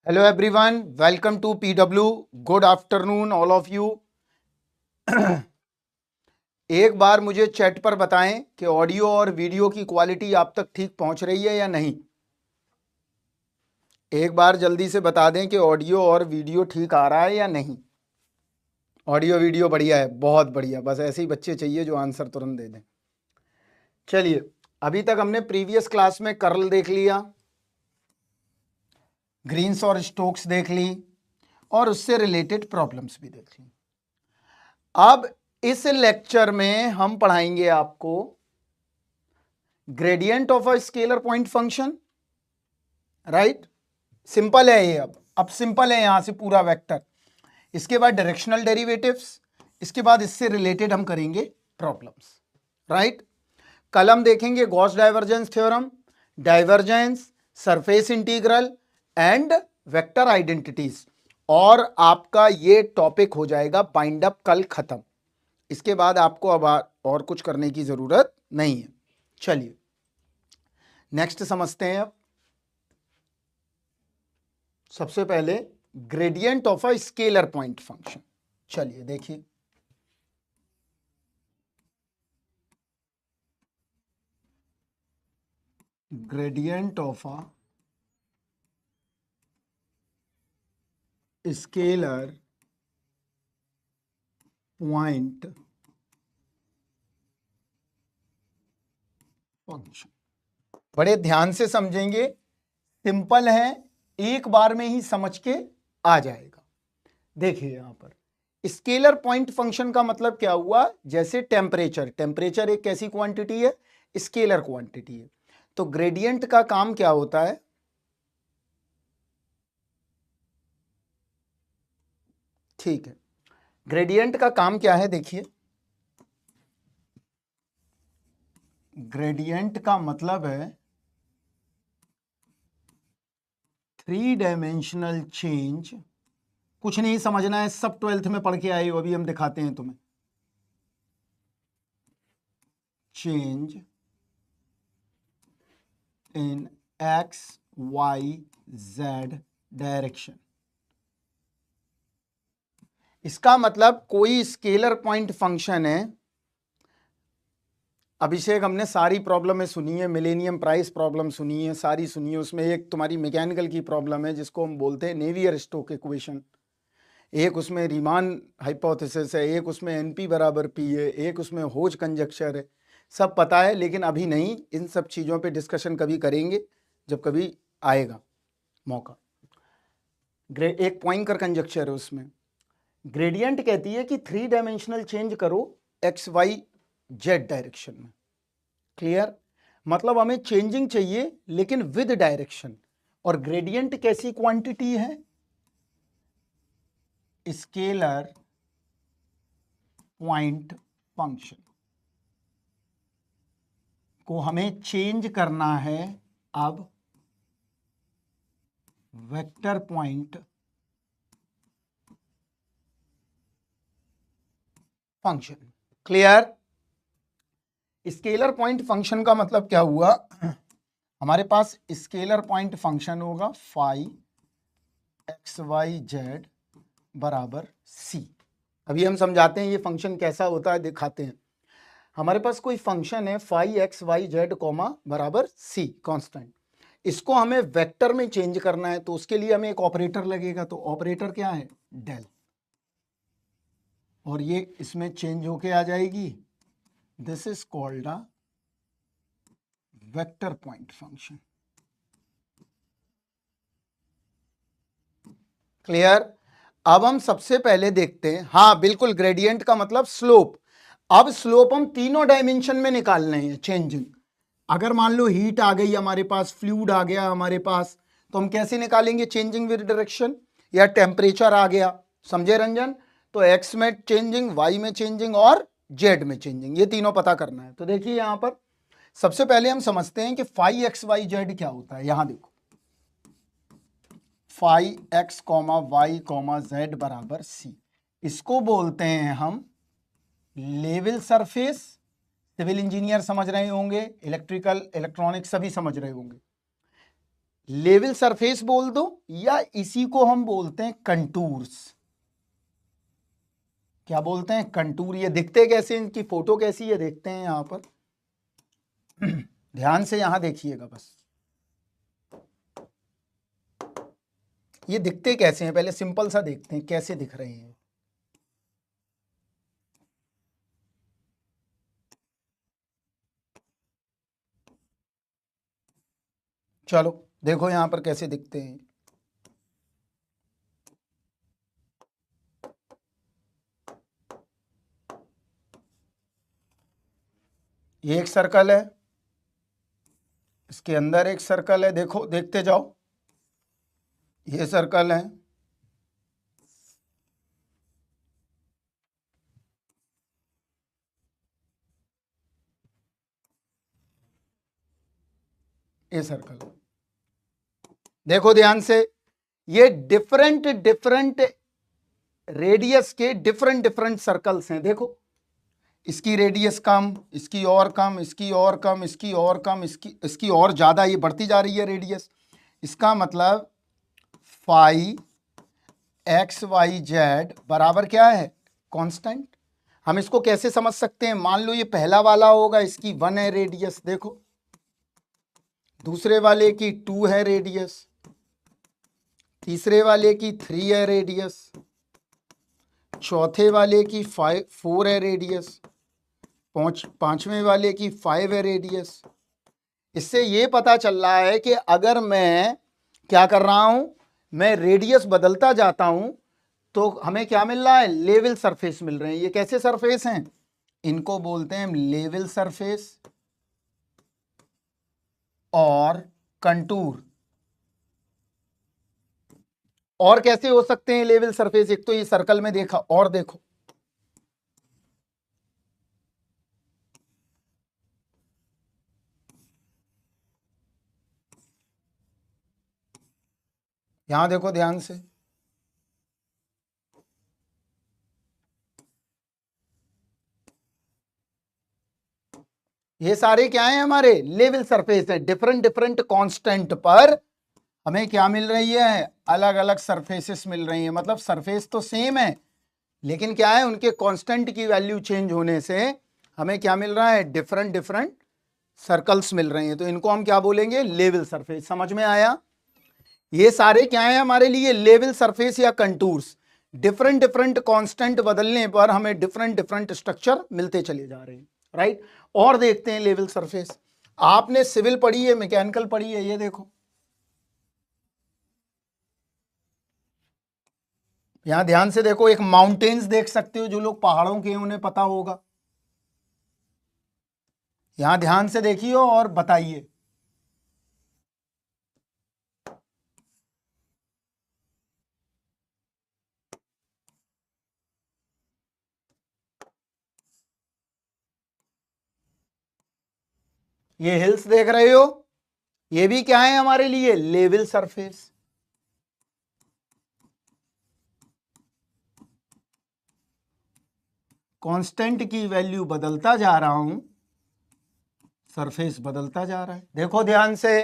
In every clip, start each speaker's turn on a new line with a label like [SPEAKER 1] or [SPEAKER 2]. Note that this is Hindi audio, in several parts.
[SPEAKER 1] Hello everyone, welcome to PW. Good afternoon all of you. एक बार मुझे चैट पर बताएं कि ऑडियो और वीडियो की क्वालिटी आप तक ठीक पहुंच रही है या नहीं। एक बार जल्दी से बता दें कि ऑडियो और वीडियो ठीक आ रहा है या नहीं। ऑडियो वीडियो बढ़िया है, बहुत बढ़िया। बस ऐसे ही बच्चे चाहिए जो आंसर तुरंत दे दें। चलिए, अभी तक हमने प्रीवियस क्लास में कर्ल देख लिया, ग्रीन्स और स्टोक्स देख ली और उससे रिलेटेड प्रॉब्लम्स भी देख ली। अब इस लेक्चर में हम पढ़ाएंगे आपको gradient of a scalar point function. Right, simple है ये। अब सिंपल है यहां से पूरा वेक्टर। इसके बाद डायरेक्शनल डेरिवेटिव्स, इसके बाद इससे रिलेटेड हम करेंगे प्रॉब्लम्स। राइट, कल हम देखेंगे Gauss divergence theorem, divergence, surface integral and vector identities, और आपका ये टॉपिक हो जाएगा बाइंड अप कल खत्म। इसके बाद आपको अब और कुछ करने की जरूरत नहीं है। चलिए नेक्स्ट समझते हैं। अब सबसे पहले gradient of a scalar point function. चलिए देखिए, gradient of a scalar point function. बड़े ध्यान से समझेंगे, सिंपल है, एक बार में ही समझ के आ जाएगा। देखिए यहां पर स्केलर पॉइंट फंक्शन का मतलब क्या हुआ, जैसे टेम्परेचर, टेम्परेचर एक कैसी क्वांटिटी है, स्केलर क्वांटिटी है। तो ग्रेडियंट का काम क्या होता है, ठीक है, ग्रेडियंट का काम क्या है, देखिए ग्रेडियंट का मतलब है 3 डायमेंशनल चेंज। कुछ नहीं समझना है, सब 12th में पढ़ के आए हो, अभी हम दिखाते हैं तुम्हें। Change in X Y Z direction. इसका मतलब कोई स्केलर पॉइंट फंक्शन है। अभिषेक, हमने सारी प्रॉब्लम सुनी है, मिलेनियम प्राइस प्रॉब्लम सुनी है, सारी सुनी है। उसमें एक तुम्हारी मैकेनिकल की प्रॉब्लम है जिसको हम बोलते हैं नेवियर स्टोक इक्वेशन, एक उसमें रीमान हाइपोथेसिस है, एक उसमें एनपी बराबर पी है, एक उसमें होज कंजक्चर है। सब पता है, लेकिन अभी नहीं। इन सब चीज़ों पे डिस्कशन कभी करेंगे जब कभी आएगा मौका। एक पॉइंकर कंजक्चर है, उसमें ग्रेडियंट कहती है कि 3 डायमेंशनल चेंज करो एक्स वाई जेड डायरेक्शन में। क्लियर, मतलब हमें चेंजिंग चाहिए लेकिन विद डायरेक्शन। और ग्रेडियंट कैसी क्वांटिटी है, स्केलर पॉइंट फंक्शन को हमें चेंज करना है अब vector point function. Clear, scalar point function का मतलब क्या हुआ, हमारे पास स्केलर पॉइंट फंक्शन होगा फाई एक्स वाई जेड बराबर सी। अभी हम समझाते हैं ये फंक्शन कैसा होता है, दिखाते हैं। हमारे पास कोई फंक्शन है phi x Y Z comma बराबर सी कांस्टेंट, इसको हमें वेक्टर में चेंज करना है, तो उसके लिए हमें एक ऑपरेटर लगेगा। तो ऑपरेटर क्या है, डेल, और ये इसमें चेंज होके आ जाएगी। This is called a vector point function. Clear, अब हम सबसे पहले देखते हैं, हाँ बिल्कुल, ग्रेडियंट का मतलब स्लोप। अब स्लोप हम तीनों डायमेंशन में निकालने हैं चेंजिंग। अगर मान लो हीट आ गई हमारे पास, फ्लूइड आ गया हमारे पास, तो हम कैसे निकालेंगे चेंजिंग विद डायरेक्शन, या टेम्परेचर आ गया, समझे रंजन, तो एक्स में चेंजिंग, वाई में चेंजिंग और जेड में चेंजिंग, ये तीनों पता करना है। तो देखिए यहां पर सबसे पहले हम समझते हैं कि फाई एक्स वाई जेड क्या होता है। यहां देखो, phi X comma Y comma Z बराबर सी, इसको बोलते हैं हम लेवल सरफेस। सिविल इंजीनियर समझ रहे होंगे, इलेक्ट्रिकल इलेक्ट्रॉनिक्स सभी समझ रहे होंगे। लेवल सरफेस बोल दो या इसी को हम बोलते हैं कंटूर्स। क्या बोलते हैं? कंटूर। ये दिखते कैसे, इनकी फोटो कैसी है देखते हैं यहां पर। ध्यान से यहां देखिएगा बस, ये दिखते कैसे हैं पहले सिंपल सा देखते हैं कैसे दिख रहे हैं। चलो देखो यहां पर कैसे दिखते हैं। ये एक सर्कल है, इसके अंदर एक सर्कल है, देखो देखते जाओ। ये सर्कल है, ये सर्कल। देखो ध्यान से, ये डिफरेंट डिफरेंट रेडियस के डिफरेंट डिफरेंट सर्कल्स हैं। देखो इसकी रेडियस कम, इसकी और कम, इसकी और कम, इसकी और कम, इसकी और ज्यादा, ये बढ़ती जा रही है रेडियस। इसका मतलब फाई एक्स वाई जेड बराबर क्या है? कांस्टेंट। हम इसको कैसे समझ सकते हैं? मान लो ये पहला वाला होगा, इसकी 1 है रेडियस, देखो दूसरे वाले की 2 है रेडियस, तीसरे वाले की 3 है रेडियस, चौथे वाले की 4 है रेडियस, पांचवें वाले की 5 है रेडियस। इससे ये पता चल रहा है कि अगर मैं क्या कर रहा हूं, मैं रेडियस बदलता जाता हूं तो हमें क्या मिल रहा है? लेवल सरफेस मिल रहे हैं। ये कैसे सरफेस हैं? इनको बोलते हैं लेवल सरफेस और कंटूर। और कैसे हो सकते हैं लेवल सरफेस? एक तो ये सर्कल में देखा, और देखो यहां देखो ध्यान से, ये सारे क्या है? हमारे लेवल सरफेस है। डिफरेंट डिफरेंट कांस्टेंट पर हमें क्या मिल रही है? अलग अलग सरफेसेस मिल रही हैं। मतलब सरफेस तो सेम है, लेकिन क्या है, उनके कांस्टेंट की वैल्यू चेंज होने से हमें क्या मिल रहा है? डिफरेंट डिफरेंट सर्कल्स मिल रहे हैं। तो इनको हम क्या बोलेंगे? Level surface. समझ में आया? ये सारे क्या है हमारे लिए? लेवल सरफेस या कंटूर्स। डिफरेंट डिफरेंट कांस्टेंट बदलने पर हमें डिफरेंट डिफरेंट स्ट्रक्चर मिलते चले जा रहे हैं, राइट। और देखते हैं लेवल सरफेस। आपने सिविल पढ़ी है, मैकेनिकल पढ़ी है, ये देखो यहां ध्यान से देखो, एक माउंटेन्स देख सकते हो, जो लोग पहाड़ों के उन्हें पता होगा। यहां ध्यान से देखिए और बताइए। ये हिल्स देख रहे हो, ये भी क्या है हमारे लिए? Level surface. कांस्टेंट की वैल्यू बदलता जा रहा हूं, सरफेस बदलता जा रहा है। देखो ध्यान से,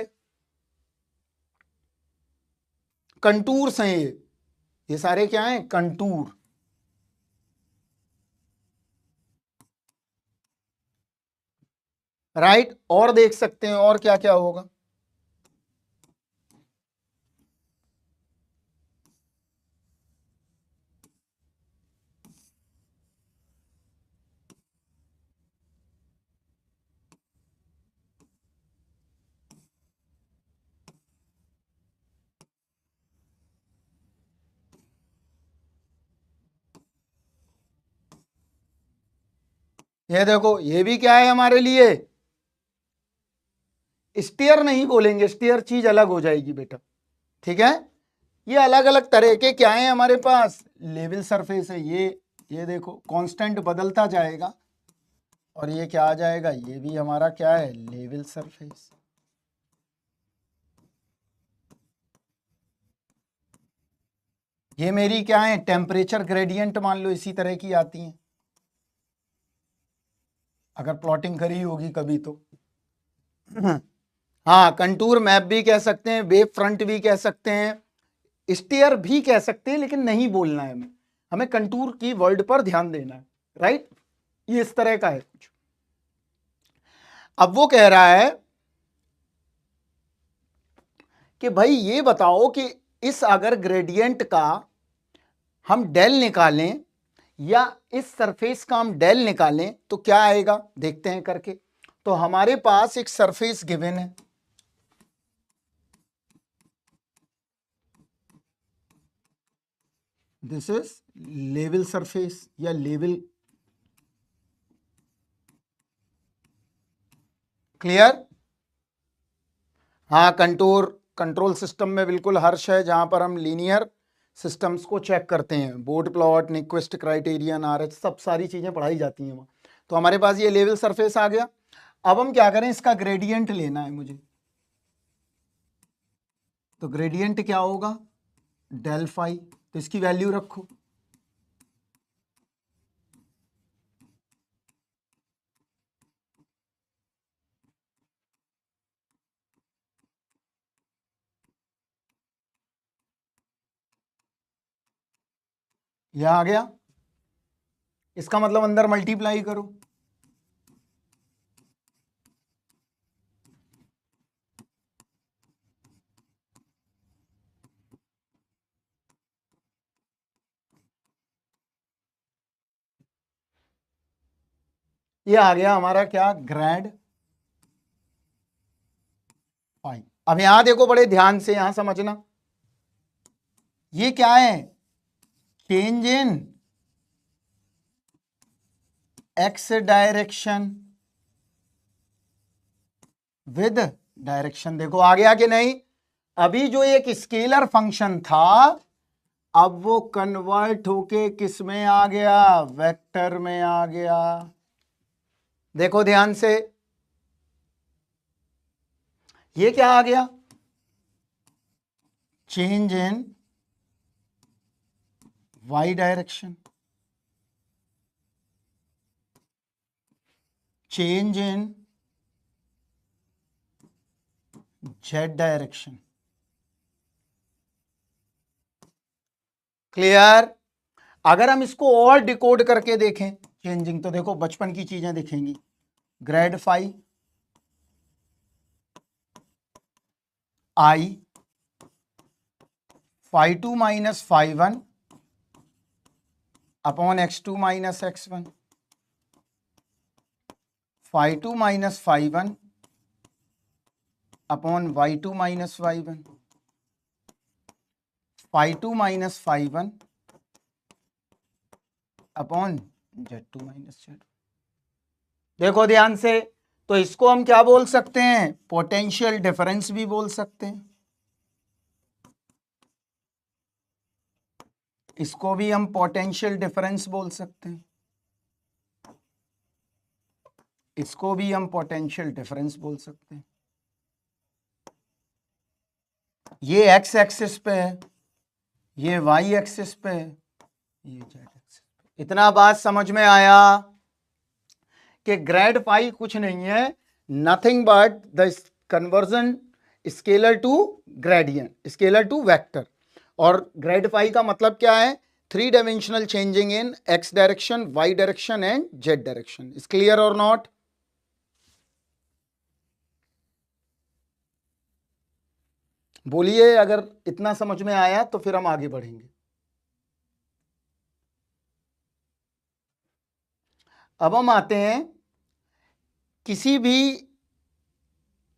[SPEAKER 1] कंटूर्स हैं ये सारे क्या हैं? कंटूर। राइट। और देख सकते हैं और क्या क्या होगा। ये देखो, ये भी क्या है हमारे लिए? स्टेयर नहीं बोलेंगे, स्टेयर चीज अलग हो जाएगी बेटा, ठीक है। ये अलग अलग तरह के क्या है हमारे पास? लेवल सरफेस है। ये देखो कांस्टेंट बदलता जाएगा, और ये क्या आ जाएगा? ये भी हमारा क्या है? Level surface. ये मेरी क्या है? टेम्परेचर ग्रेडियंट मान लो, इसी तरह की आती हैं, अगर प्लॉटिंग करी होगी कभी तो। हाँ, कंटूर मैप भी कह सकते हैं, वेव फ्रंट भी कह सकते हैं, स्टेयर भी कह सकते हैं, लेकिन नहीं बोलना है हमें कंटूर की वर्ड पर ध्यान देना है, राइट। ये इस तरह का है कुछ। अब वो कह रहा है कि भाई ये बताओ कि इस अगर ग्रेडियंट का हम डेल निकालें या इस सरफेस का हम डेल निकालें तो क्या आएगा, देखते हैं करके। तो हमारे पास एक सरफेस गिवन है, दिस इज लेवल सरफेस या लेवल, क्लियर। हाँ, कंट्रोल सिस्टम में बिल्कुल हर्ष है, जहां पर हम लीनियर सिस्टम्स को चेक करते हैं, board plot, Nyquist criterion, RH, सब सारी चीजें पढ़ाई जाती हैं वहां। तो हमारे पास ये लेवल सरफेस आ गया। अब हम क्या करें, इसका ग्रेडियंट लेना है मुझे। तो ग्रेडियंट क्या होगा, डेल फाई। तो इसकी वैल्यू रखो, यह आ गया। इसका मतलब अंदर मल्टीप्लाई करो, ये आ गया हमारा क्या, ग्रेड फाई। अब यहां देखो बड़े ध्यान से, यहां समझना, ये क्या है, change in X direction with direction. देखो आ गया कि नहीं। अभी जो एक स्केलर फंक्शन था, अब वो कन्वर्ट होके किस में आ गया, वेक्टर में आ गया। देखो ध्यान से, ये क्या आ गया, change in Y direction, change in Z direction. Clear. अगर हम इसको और डिकोड करके देखें चेंजिंग, तो देखो बचपन की चीजें दिखेंगी, grad phi i phi two minus phi one upon X two minus X one, phi two minus phi one upon Y two minus Y one, phi two minus phi one upon Z two minus Z. देखो ध्यान से, तो इसको हम क्या बोल सकते हैं, पोटेंशियल डिफरेंस भी बोल सकते हैं, इसको भी हम पोटेंशियल डिफरेंस बोल सकते हैं, इसको भी हम पोटेंशियल डिफरेंस बोल सकते हैं। ये एक्स एक्सिस पे है, ये वाई एक्सिस पे है, ये जेड एक्सिस पे। इतना बात समझ में आया कि ग्रेड फाई कुछ नहीं है, nothing but the conversion scalar to gradient, scalar to vector. और ग्रेड फाई का मतलब क्या है, 3 dimensional changing in X direction, Y direction and Z direction. Is clear और नॉट। बोलिए, अगर इतना समझ में आया तो फिर हम आगे बढ़ेंगे। अब हम आते हैं किसी भी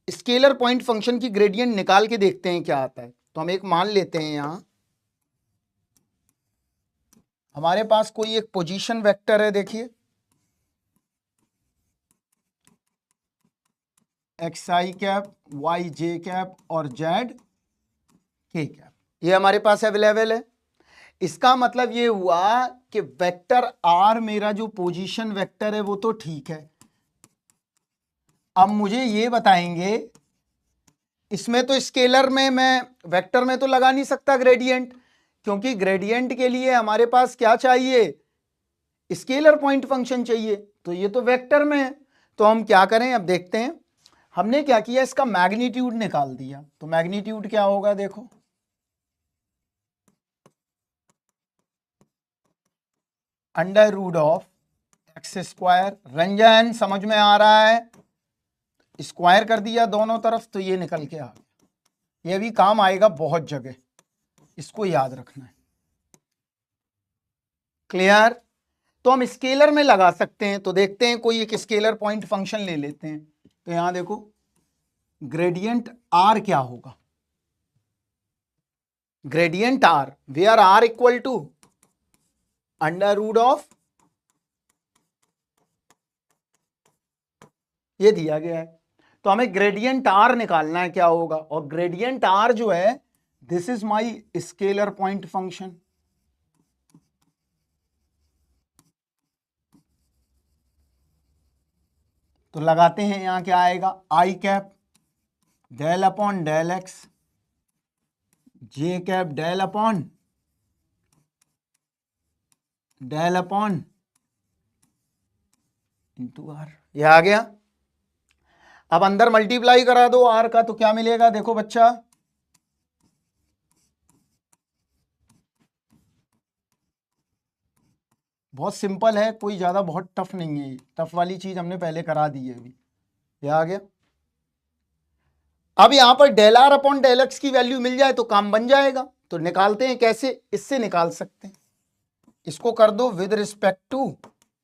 [SPEAKER 1] स्केलर पॉइंट फंक्शन की ग्रेडियंट निकाल के देखते हैं क्या आता है। तो हम एक मान लेते हैं, यहां हमारे पास कोई एक पोजीशन वेक्टर है, देखिए x i cap, Y j cap और जेड के कैप, ये हमारे पास अवेलेबल है। इसका मतलब ये हुआ कि वेक्टर आर मेरा जो पोजीशन वेक्टर है वो तो ठीक है। अब मुझे ये बताएंगे, इसमें तो स्केलर में मैं वेक्टर में तो लगा नहीं सकता ग्रेडियंट, क्योंकि ग्रेडियंट के लिए हमारे पास क्या चाहिए, स्केलर पॉइंट फंक्शन चाहिए। तो ये तो वेक्टर में है, तो हम क्या करें, अब देखते हैं। हमने क्या किया, इसका मैग्नीट्यूड निकाल दिया। तो मैग्नीट्यूड क्या होगा, देखो under root of X square. Ranjan समझ में आ रहा है? स्क्वायर कर दिया दोनों तरफ तो ये निकल के आ गया। ये भी काम आएगा बहुत जगह, इसको याद रखना है। क्लियर? तो हम स्केलर में लगा सकते हैं। तो देखते हैं, कोई एक स्केलर पॉइंट फंक्शन ले लेते हैं। तो यहां देखो ग्रेडियंट आर क्या होगा, gradient R where R equal to under root of, ये दिया गया है। तो हमें ग्रेडियंट आर निकालना है क्या होगा, और ग्रेडियंट आर जो है this is my scalar point function. तो लगाते हैं, यहां क्या आएगा, I cap del upon del x, J cap del upon into R. ये आ गया। अब अंदर मल्टीप्लाई करा दो आर का, तो क्या मिलेगा, देखो बच्चा, बहुत सिंपल है, कोई ज्यादा बहुत टफ नहीं है। टफ वाली चीज हमने पहले करा दी है अभी। ये आ गया। अब यहां पर del R upon del X की वैल्यू मिल जाए तो काम बन जाएगा। तो निकालते हैं कैसे, इससे निकाल सकते हैं। इसको कर दो with respect to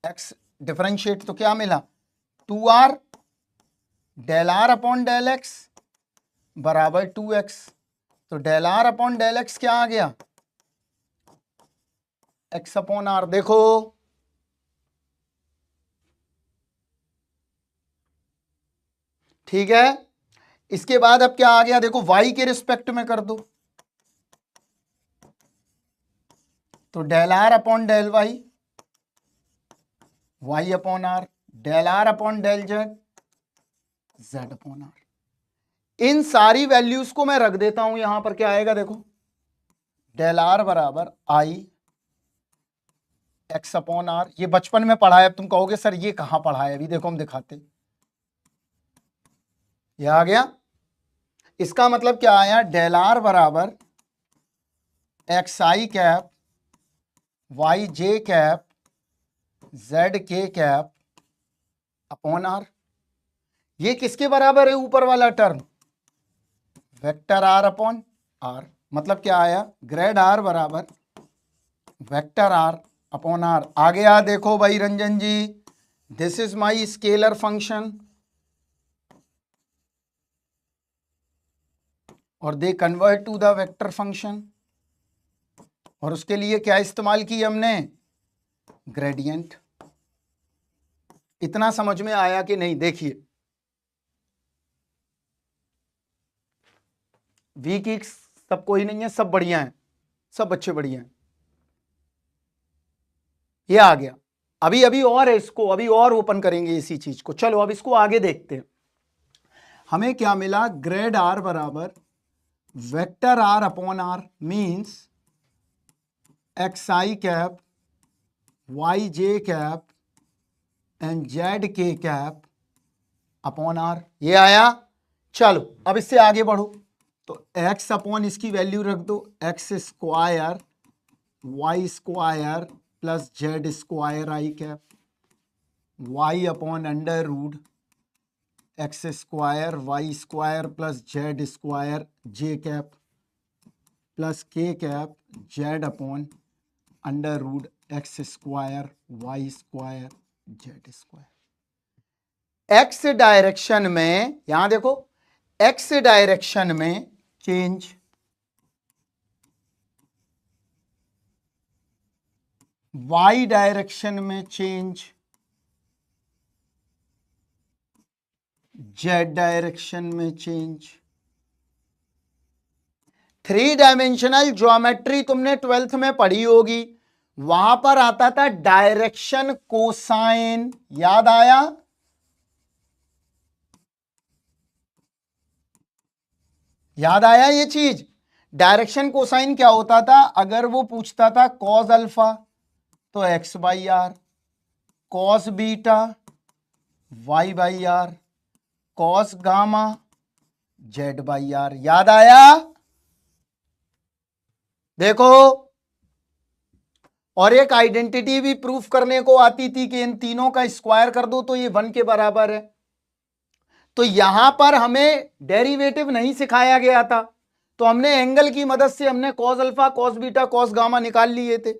[SPEAKER 1] X differentiate, तो क्या मिला, 2r del R upon del X बराबर 2x। तो del R upon del x क्या आ गया, x अपॉन आर। देखो ठीक है। इसके बाद अब क्या आ गया, देखो y के रिस्पेक्ट में कर दो। तो del R upon del Y, y upon R, del R upon del Z, z upon R. इन सारी वैल्यूज को मैं रख देता हूं यहां पर। क्या आएगा, देखो डेल आर बराबर आई एक्स अपॉन आर। ये बचपन में पढ़ा है। अब तुम कहोगे सर ये कहां पढ़ा है, अभी देखो हम दिखाते। ये आ गया। इसका मतलब क्या आया, डेल आर बराबर x i cap Y j cap z k cap upon are. ये किसके बराबर है, ऊपर वाला term, vector are upon r. मतलब क्या आया, ग्रेड आर बराबर वेक्टर आर अपॉन आर। आ गया। देखो भाई Ranjan ji, this is my scalar function और they convert to the vector function. और उसके लिए क्या इस्तेमाल की हमने, ग्रेडियंट। इतना समझ में आया कि नहीं? देखिए वीक सब कोई नहीं है, सब बढ़िया हैं, सब बच्चे बढ़िया हैं। ये आ गया। अभी अभी और है, इसको अभी और ओपन करेंगे इसी चीज को। चलो अब इसको आगे देखते हैं। हमें क्या मिला, ग्रेड आर बराबर vector are upon R means X i cap Y j cap and Z k cap upon are. ये आया। चलो अब इससे आगे बढ़ो। तो x अपॉन इसकी वैल्यू रख दो, x square y square plus z square i cap, y upon under root x square y square plus z square j cap plus k cap z upon under root x square y square z square. X direction में, यहां देखो एक्स डायरेक्शन में चेंज, वाई डायरेक्शन में चेंज, जेड डायरेक्शन में चेंज। 3 डायमेंशनल ज्योमेट्री तुमने 12th में पढ़ी होगी, वहां पर आता था डायरेक्शन कोसाइन। याद आया? याद आया ये चीज? डायरेक्शन कोसाइन क्या होता था, अगर वो पूछता था कॉस अल्फा तो X by R, cos beta Y by R, cos gamma Z by R. याद आया? देखो, और एक आइडेंटिटी भी प्रूफ करने को आती थी कि इन तीनों का स्क्वायर कर दो तो ये 1 के बराबर है। तो यहां पर हमें डेरिवेटिव नहीं सिखाया गया था, तो हमने एंगल की मदद से हमने cos alpha, cos beta, cos gamma निकाल लिए थे।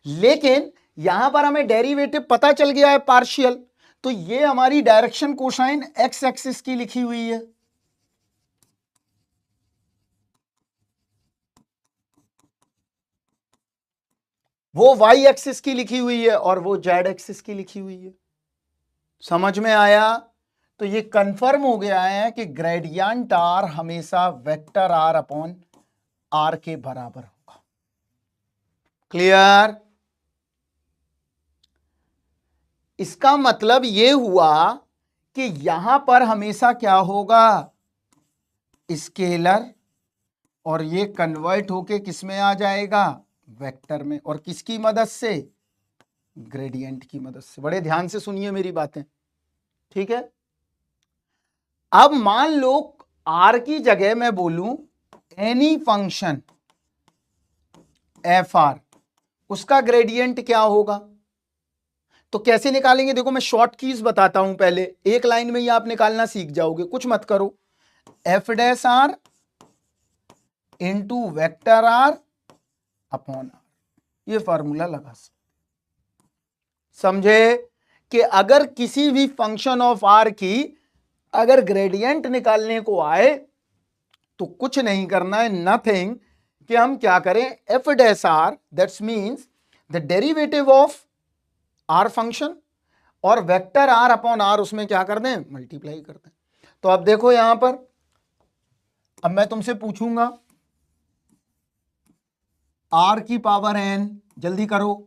[SPEAKER 1] लेकिन यहां पर हमें डेरिवेटिव पता चल गया है पार्शियल, तो ये हमारी डायरेक्शन कोसाइन एक्स एक्सिस की लिखी हुई है, वो वाई एक्सिस की लिखी हुई है, और वो जेड एक्सिस की लिखी हुई है। समझ में आया? तो ये कंफर्म हो गया है कि ग्रेडियंट आर हमेशा वेक्टर आर अपॉन आर के बराबर होगा। क्लियर? इसका मतलब ये हुआ कि यहां पर हमेशा क्या होगा, स्केलर, और ये कन्वर्ट होके किस में आ जाएगा, वेक्टर में, और किसकी मदद से, ग्रेडियंट की मदद से। बड़े ध्यान से सुनिए मेरी बातें, ठीक है? अब मान लो आर की जगह मैं बोलूं एनी फंक्शन एफ आर, उसका ग्रेडियंट क्या होगा? तो कैसे निकालेंगे? देखो मैं शॉर्ट कीज बताता हूं, पहले एक लाइन में ही आप निकालना सीख जाओगे, कुछ मत करो। F dash are into vector are upon are, ये फॉर्मूला लगा सकते। समझे कि अगर किसी भी फंक्शन ऑफ आर की अगर ग्रेडियंट निकालने को आए तो कुछ नहीं करना है, नथिंग, कि हम क्या करें, f dash r, that's means the derivative of r function, और वेक्टर आर अपॉन आर उसमें क्या कर दें, मल्टीप्लाई कर दें। तो अब देखो यहां पर, अब मैं तुमसे पूछूंगा आर की पावर एन, जल्दी करो,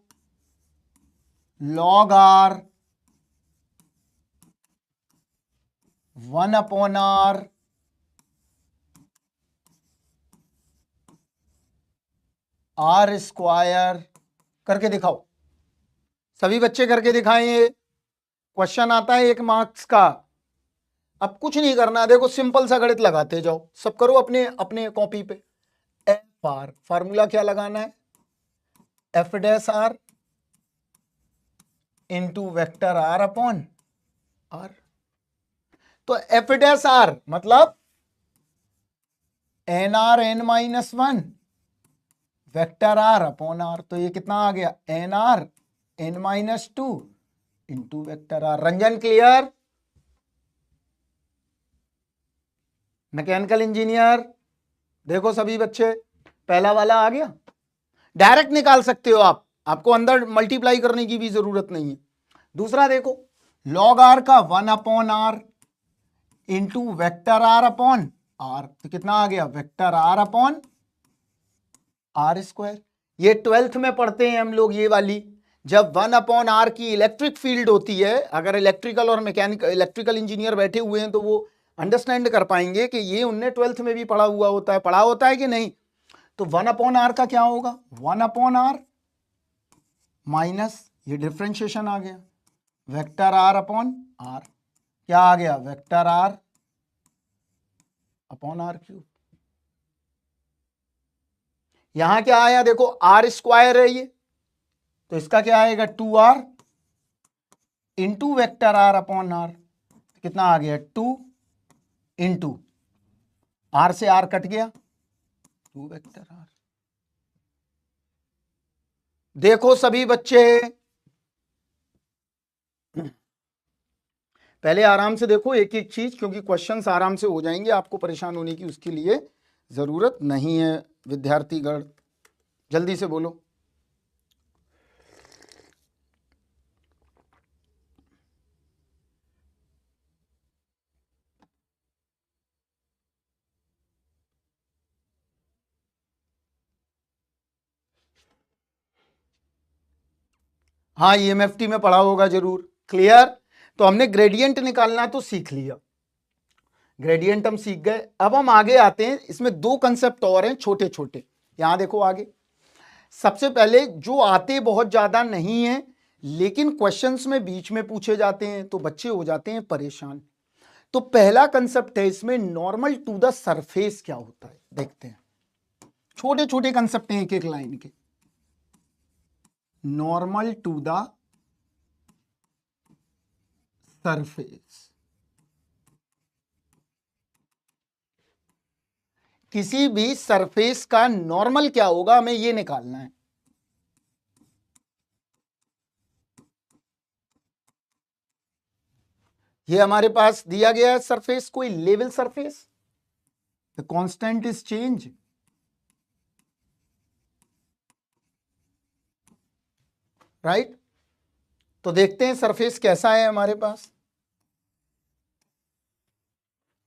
[SPEAKER 1] log r 1 upon r r square, करके दिखाओ। सभी बच्चे करके दिखाएं, क्वेश्चन आता है 1 मार्क्स का। अब कुछ नहीं करना, देखो सिंपल सा गणित लगाते जाओ, सब करो अपने अपने कॉपी पे। एफ आर, फार्मूला क्या लगाना है, f dash are into vector are upon r. तो एफ डैश आर मतलब n r n minus 1 vector are upon r, तो ये कितना आ गया, n r n minus 2 into vector r. Ranjan clear? Mechanical engineer देखो सभी बच्चे, पहला वाला आ गया, डायरेक्ट निकाल सकते हो आप, आपको अंदर मल्टीप्लाई करने की भी जरूरत नहीं है। दूसरा देखो, लॉग आर का 1 upon r into vector are upon r, तो कितना आ गया, vector are upon r square. ये 12th में पढ़ते हैं हम लोग ये वाली, जब 1 अपॉन आर की इलेक्ट्रिक फील्ड होती है, अगर इलेक्ट्रिकल और मैकेनिकल इलेक्ट्रिकल इंजीनियर बैठे हुए हैं तो वो अंडरस्टैंड कर पाएंगे कि ये उनने 12th में भी पढ़ा हुआ होता है, पढ़ा होता है कि नहीं। तो 1 अपॉन आर का क्या होगा, 1 अपॉन आर माइनस, ये डिफ्रेंशिएशन आ गया, वेक्टर आर अपॉन आर, क्या आ गया, vector are upon r cube. यहां क्या आया, देखो आर स्क्वायर है ये, तो इसका क्या आएगा, 2r into vector are upon r, कितना आ गया, 2 इंटू आर से आर कट गया, 2 वेक्टर आर। देखो सभी बच्चे पहले आराम से देखो एक एक चीज, क्योंकि क्वेश्चंस आराम से हो जाएंगे, आपको परेशान होने की उसके लिए जरूरत नहीं है। विद्यार्थीगण जल्दी से बोलो। हाँ ईएमएफटी में पढ़ा होगा जरूर, क्लियर। तो हमने ग्रेडियंट निकालना तो सीख लिया, ग्रेडियंट हम सीख गए। अब हम आगे आते हैं, इसमें 2 कंसेप्ट और हैं छोटे छोटे, यहां देखो आगे। सबसे पहले जो आते बहुत ज्यादा नहीं है लेकिन क्वेश्चंस में बीच में पूछे जाते हैं तो बच्चे हो जाते हैं परेशान, तो पहला कंसेप्ट है इसमें, नॉर्मल टू द सरफेस क्या होता है देखते हैं। छोटे छोटे कंसेप्ट हैं एक एक लाइन के। नॉर्मल टू द सरफेस, किसी भी सरफेस का नॉर्मल क्या होगा हमें ये निकालना है। ये हमारे पास दिया गया है सरफेस, कोई level surface, the constant is change, right. तो देखते हैं सरफेस कैसा है हमारे पास।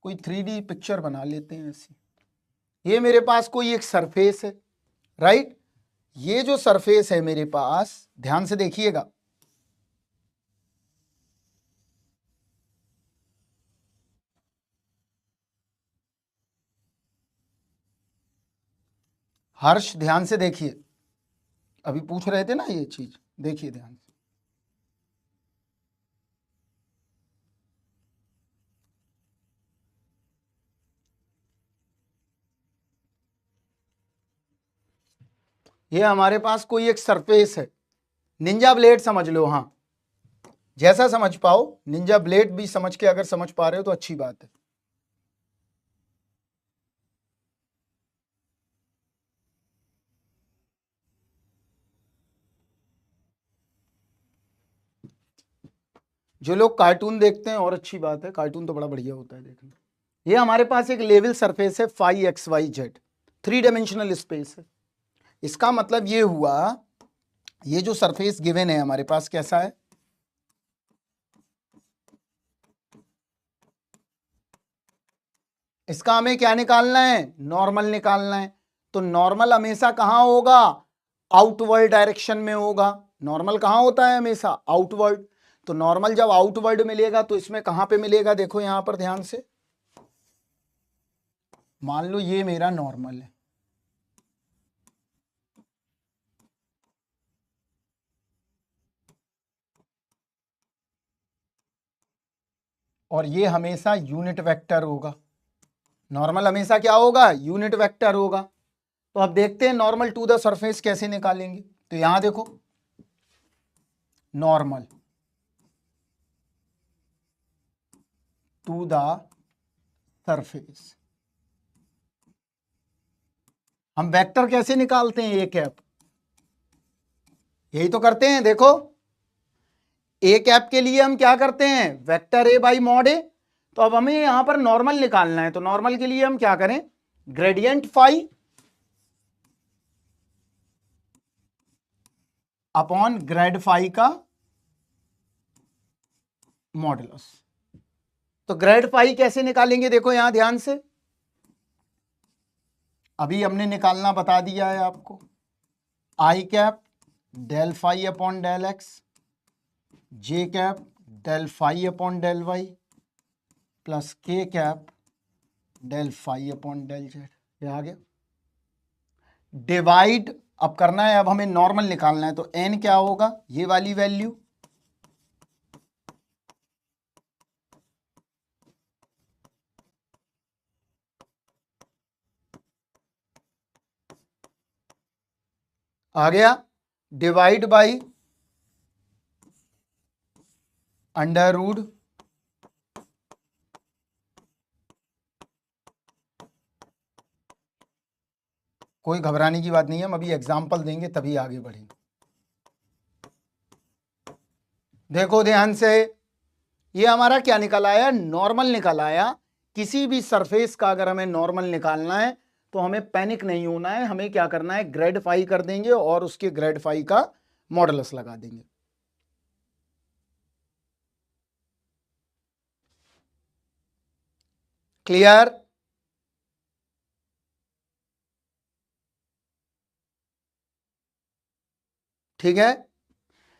[SPEAKER 1] कोई 3D पिक्चर बना लेते हैं ऐसी। ये मेरे पास कोई एक सरफेस है, राइट। ये जो सरफेस है मेरे पास, ध्यान से देखिएगा, हर्ष ध्यान से देखिए, अभी पूछ रहे थे ना ये चीज, देखिए ध्यान से। ये हमारे पास कोई एक सरफेस है, निंजा ब्लेड समझ लो, हाँ जैसा समझ पाओ, निंजा ब्लेड भी समझ के अगर समझ पा रहे हो तो अच्छी बात है। जो लोग कार्टून देखते हैं और अच्छी बात है, कार्टून तो बड़ा बढ़िया होता है देखने। ये हमारे पास एक लेवल सरफेस है, phi x Y z, 3 dimensional space है। इसका मतलब ये हुआ, ये जो सरफेस गिवन है हमारे पास कैसा है, इसका हमें क्या निकालना है, नॉर्मल निकालना है। तो नॉर्मल हमेशा कहां होगा, आउटवर्ड डायरेक्शन में होगा। नॉर्मल कहां होता है हमेशा, आउटवर्ड। तो नॉर्मल जब आउटवर्ड मिलेगा तो इसमें कहां पे मिलेगा, देखो यहां पर ध्यान से, मान लो ये मेरा नॉर्मल है, और ये हमेशा यूनिट वेक्टर होगा। नॉर्मल हमेशा क्या होगा, यूनिट वेक्टर होगा। तो अब देखते हैं नॉर्मल टू द सरफेस कैसे निकालेंगे। तो यहां देखो, नॉर्मल टू द सरफेस, हम वेक्टर कैसे निकालते हैं, ए कैप, यही तो करते हैं। देखो ए कैप के लिए हम क्या करते हैं, वेक्टर ए बाई मॉड ए। तो अब हमें यहां पर नॉर्मल निकालना है, तो नॉर्मल के लिए हम क्या करें, gradient phi upon grad phi का मॉडुलस। तो ग्रेड फाई कैसे निकालेंगे, देखो यहां ध्यान से, अभी हमने निकालना बता दिया है आपको। I cap del phi upon del x, J cap del phi upon del y, plus k cap del phi upon del z. ये आ गया। डिवाइड अब करना है, अब हमें नॉर्मल निकालना है। तो एन क्या होगा, ये वाली वैल्यू, आ गया, डिवाइड बाई अंडर रूट कोई घबराने की बात नहीं है, हम अभी एग्जाम्पल देंगे तभी आगे बढ़ेंगे। देखो ध्यान से, ये हमारा क्या निकल आया, नॉर्मल निकल आया। किसी भी सरफेस का अगर हमें नॉर्मल निकालना है तो हमें पैनिक नहीं होना है, हमें क्या करना है, ग्रेड फाई कर देंगे और उसके ग्रेड फाई का मॉडुलस लगा देंगे। क्लियर, ठीक है।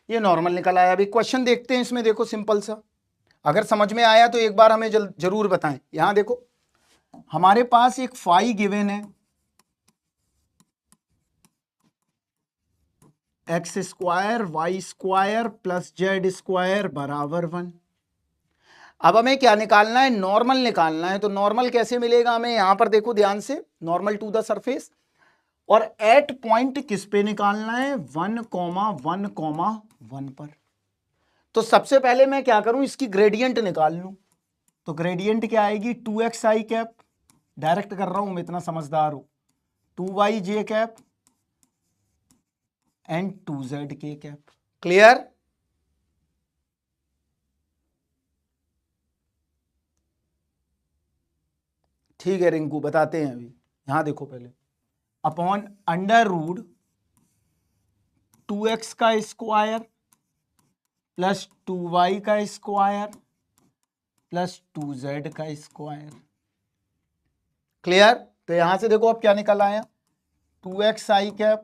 [SPEAKER 1] ये नॉर्मल निकल आया। अभी क्वेश्चन देखते हैं इसमें, देखो सिंपल सा, अगर समझ में आया तो एक बार हमें जरूर बताएं। यहां देखो हमारे पास एक फाई गिवन है, x square y square plus z square बराबर 1। अब हमें क्या निकालना है, नॉर्मल निकालना है। तो नॉर्मल कैसे मिलेगा हमें, यहां पर देखो ध्यान से, नॉर्मल टू द सरफेस, और एट पॉइंट किस पे निकालना है, 1,1,1 पर। तो सबसे पहले मैं क्या करूं, इसकी ग्रेडियंट निकाल लूं। तो ग्रेडियंट क्या आएगी, 2xi कैप, डायरेक्ट कर रहा हूं मैं, इतना समझदार हो, 2yj cap and 2zk cap. Clear? ठीक है रिंकू, बताते हैं अभी। यहां देखो पहले, अपॉन अंडर रूट 2x का स्क्वायर प्लस 2y का स्क्वायर प्लस 2z का स्क्वायर। क्लियर? तो यहां से देखो अब क्या निकल आया, 2xi कैप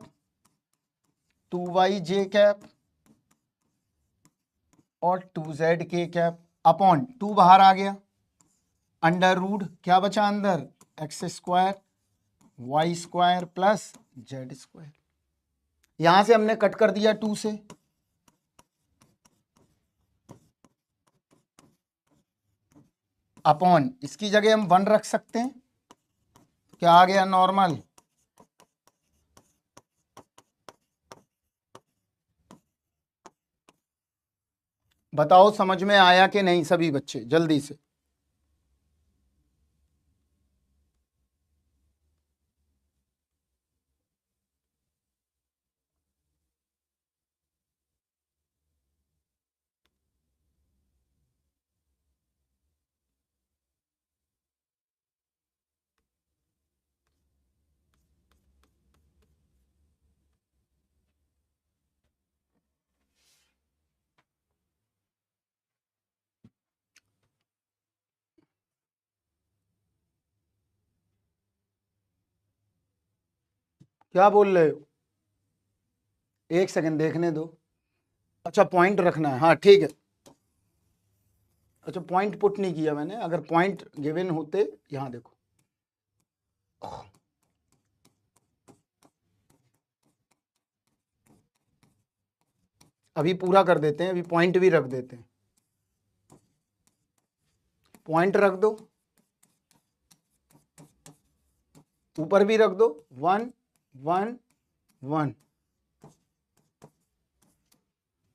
[SPEAKER 1] 2yj कैप और 2zk कैप अपॉन 2 बाहर आ गया, अंडर रूट क्या बचा अंदर, x square y square plus z square. यहां से हमने कट कर दिया 2 से, अपॉन इसकी जगह हम 1 रख सकते हैं, क्या आ गया, नॉर्मल। बताओ समझ में आया कि नहीं सभी बच्चे, जल्दी से। क्या बोल रहे हो, एक सेकंड देखने दो। अच्छा पॉइंट रखना है, हाँ ठीक है। अच्छा पॉइंट पुट नहीं किया मैंने, अगर पॉइंट गिवन होते, यहां देखो, अभी पूरा कर देते हैं, अभी पॉइंट भी रख देते हैं। पॉइंट रख दो, ऊपर भी रख दो, 1 1 1।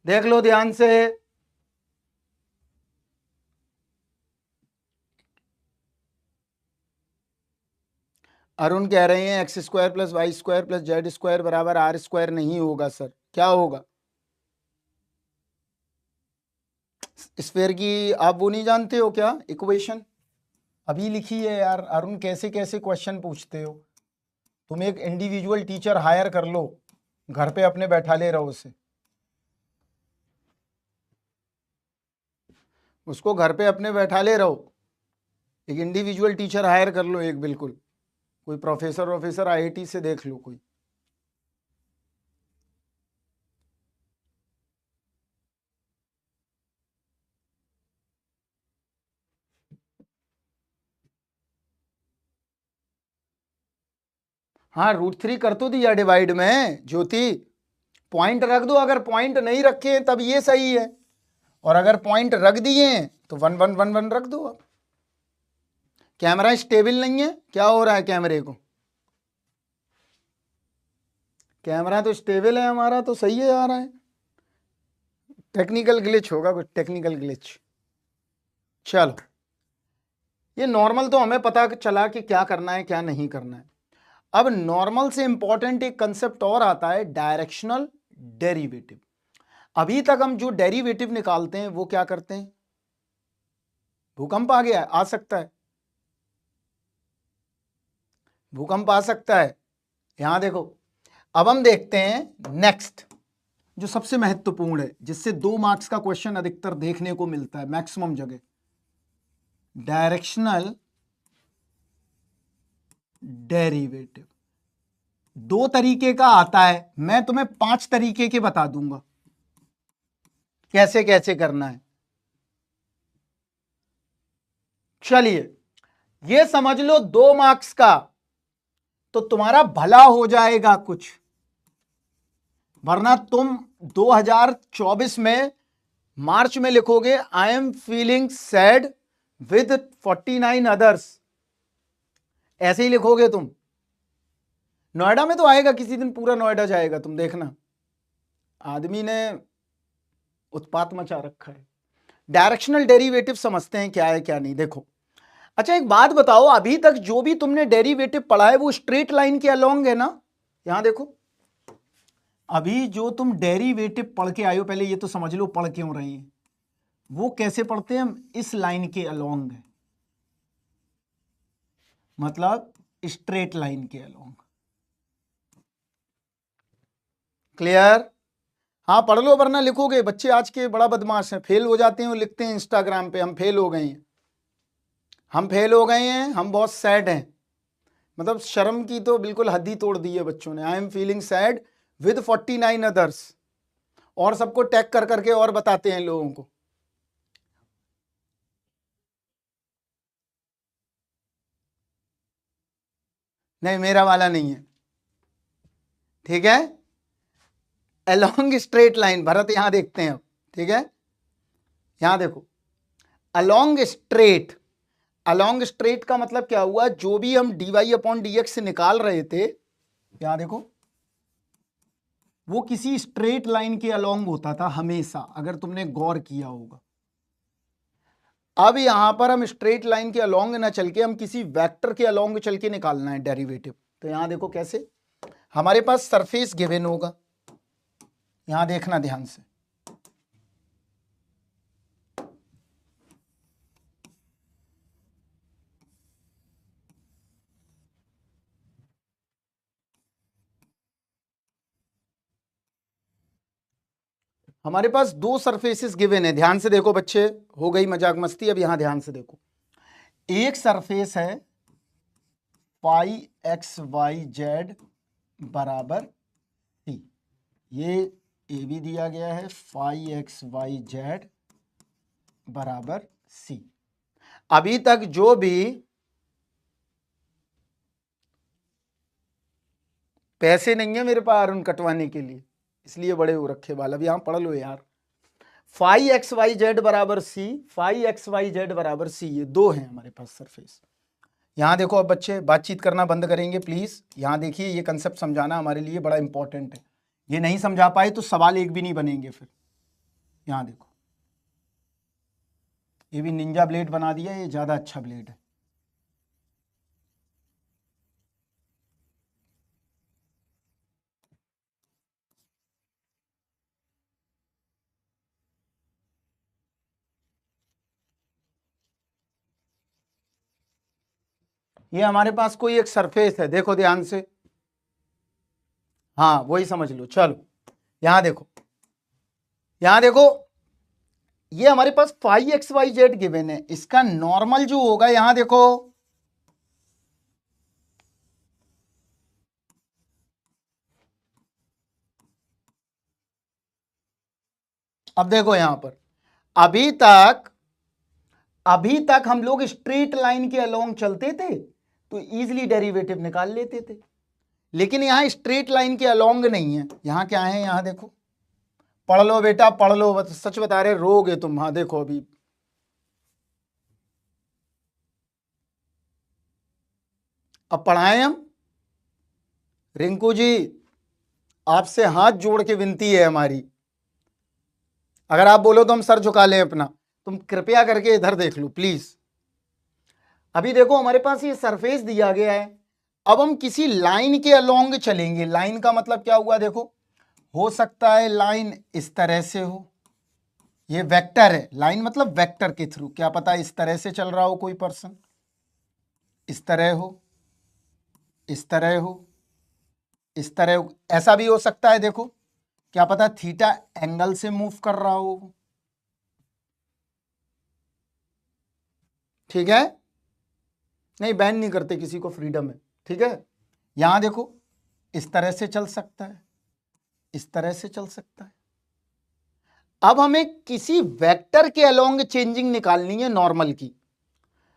[SPEAKER 1] देख लो ध्यान से, अरुण कह रहे हैं x square plus y square plus z square बराबर आर स्क्वायर नहीं होगा सर, क्या होगा, स्फीयर की आप वो नहीं जानते हो क्या इक्वेशन, अभी लिखी है यार। अरुण कैसे कैसे क्वेश्चन पूछते हो, तुम एक इंडिविजुअल टीचर हायर कर लो, घर पे अपने बैठा ले रहो उसे, उसको घर पे अपने बैठा ले रहो, एक इंडिविजुअल टीचर हायर कर लो एक, बिल्कुल कोई प्रोफेसर आईआईटी से देख लो कोई। हाँ √3 कर तो दिया डिवाइड में ज्योति, पॉइंट रख दो, अगर पॉइंट नहीं रखे तब ये सही है, और अगर पॉइंट रख दिए तो 1 1 1 1 रख दो। अब कैमरा स्टेबल नहीं है, क्या हो रहा है कैमरे को, कैमरा तो स्टेबल है हमारा, तो सही है आ रहा है, टेक्निकल ग्लिच होगा कुछ, टेक्निकल ग्लिच। चलो ये नॉर्मल तो हमें पता चला कि क्या करना है क्या नहीं करना है। अब नॉर्मल से इंपॉर्टेंट एक कंसेप्ट और आता है, डायरेक्शनल डेरिवेटिव। अभी तक हम जो डेरिवेटिव निकालते हैं वो क्या करते हैं, भूकंप आ गया, आ सकता है, भूकंप आ सकता है, यहां देखो। अब हम देखते हैं नेक्स्ट, जो सबसे महत्वपूर्ण है, जिससे 2 मार्क्स का क्वेश्चन अधिकतर देखने को मिलता है मैक्सिमम जगह, डायरेक्शनल डेरिवेटिव। 2 तरीके का आता है, मैं तुम्हें 5 तरीके के बता दूंगा कैसे कैसे करना है। चलिए ये समझ लो 2 मार्क्स का, तो तुम्हारा भला हो जाएगा कुछ, वरना तुम 2024 में मार्च में लिखोगे I am feeling sad with 49 others, ऐसे ही लिखोगे तुम। नोएडा में तो आएगा किसी दिन, पूरा नोएडा जाएगा, तुम देखना। आदमी ने उत्पात मचा रखा है। डायरेक्शनल डेरिवेटिव समझते हैं क्या है क्या नहीं, देखो। अच्छा एक बात बताओ, अभी तक जो भी तुमने डेरिवेटिव पढ़ा है वो स्ट्रेट लाइन के अलोंग है ना? यहां देखो, अभी जो तुम डेरिवेटिव पढ़ के आए हो, पहले ये तो समझ लो पढ़ क्यों रहे हैं। वो कैसे पढ़ते हैं हम? इस लाइन के अलोंग है, मतलब स्ट्रेट लाइन के अलोंग। क्लियर? हाँ पढ़ लो, वरना लिखोगे। बच्चे आज के बड़ा बदमाश हैं, फेल हो जाते हैं और लिखते हैं इंस्टाग्राम पे हम फेल हो गए हैं, हम फेल हो गए हैं, हम बहुत सैड हैं। मतलब शर्म की तो बिल्कुल हद ही तोड़ दी है बच्चों ने। I am feeling sad with 49 others, और सबको टैग कर करके और बताते हैं लोगों को। नहीं मेरा वाला नहीं है, ठीक है। अलोंग स्ट्रेट लाइन, भरत यहां देखते हैं अब, ठीक है। यहां देखो, अलोंग स्ट्रेट, अलोंग स्ट्रेट का मतलब क्या हुआ? जो भी हम dy अपॉन dx से निकाल रहे थे, यहां देखो, वो किसी स्ट्रेट लाइन के अलोंग होता था हमेशा, अगर तुमने गौर किया होगा। अब यहां पर हम स्ट्रेट लाइन के अलोंग ना चल के हम किसी वेक्टर के अलोंग चल के निकालना है डेरिवेटिव। तो यहां देखो कैसे, हमारे पास सरफेस गिवन होगा, यहां देखना ध्यान से। हमारे पास दो सरफेसेस गिवन है, ध्यान से देखो बच्चे, हो गई मजाक मस्ती, अब यहां ध्यान से देखो। एक सरफेस है फाई एक्स वाई जेड बराबर सी, ये ए भी दिया गया है, फाई एक्स वाई जेड बराबर सी। अभी तक जो भी पैसे नहीं है मेरे पास उन कटवाने के लिए, इसलिए बड़े हो रखे बाल। अब यहां पढ़ लो यार, फाई एक्स वाई जेड बराबर सी, फाई एक्स वाई जेड बराबर सी, ये दो हैं हमारे पास सरफेस। यहां देखो, अब बच्चे बातचीत करना बंद करेंगे प्लीज। यहां देखिए, ये कंसेप्ट समझाना हमारे लिए बड़ा इंपॉर्टेंट है। ये नहीं समझा पाए तो सवाल एक भी नहीं बनेंगे फिर। यहां देखो, ये भी निंजा ब्लेड बना दिया, ये ज्यादा अच्छा ब्लेड है। ये हमारे पास कोई एक सरफेस है, देखो ध्यान से, हाँ वही समझ लो। चलो यहां देखो, यहां देखो, ये हमारे पास phi x Y z given है, इसका नॉर्मल जो होगा, यहां देखो, अब देखो यहां पर, अभी तक अभी तक हम लोग स्ट्रेट लाइन के अलोंग चलते थे तो इजीली डेरिवेटिव निकाल लेते थे, लेकिन यहां स्ट्रेट लाइन के अलोंग नहीं है। यहां क्या है? यहां देखो, पढ़ लो बेटा पढ़ लो, सच बता रहे, रोगे तुम। हाँ देखो, अभी अब पढ़ाएं हम। रिंकू जी, आपसे हाथ जोड़ के विनती है हमारी, अगर आप बोलो तो हम सर झुका लें अपना। तुम कृपया करके इधर देख लो प्लीज। अभी देखो, हमारे पास ये सरफेस दिया गया है, अब हम किसी लाइन के अलोंग चलेंगे। लाइन का मतलब क्या हुआ? देखो, हो सकता है लाइन इस तरह से हो, ये वेक्टर है, लाइन मतलब वेक्टर के थ्रू, क्या पता इस तरह से चल रहा हो कोई पर्सन, इस तरह हो, इस तरह हो, इस तरह हो, ऐसा भी हो सकता है। देखो, क्या पता थीटा एंगल से मूव कर रहा हो, ठीक है। नहीं बैन नहीं करते, किसी को फ्रीडम है, ठीक है। यहां देखो, इस तरह से चल सकता है, इस तरह से चल सकता है। अब हमें किसी वेक्टर के अलोंग चेंजिंग निकालनी है नॉर्मल की,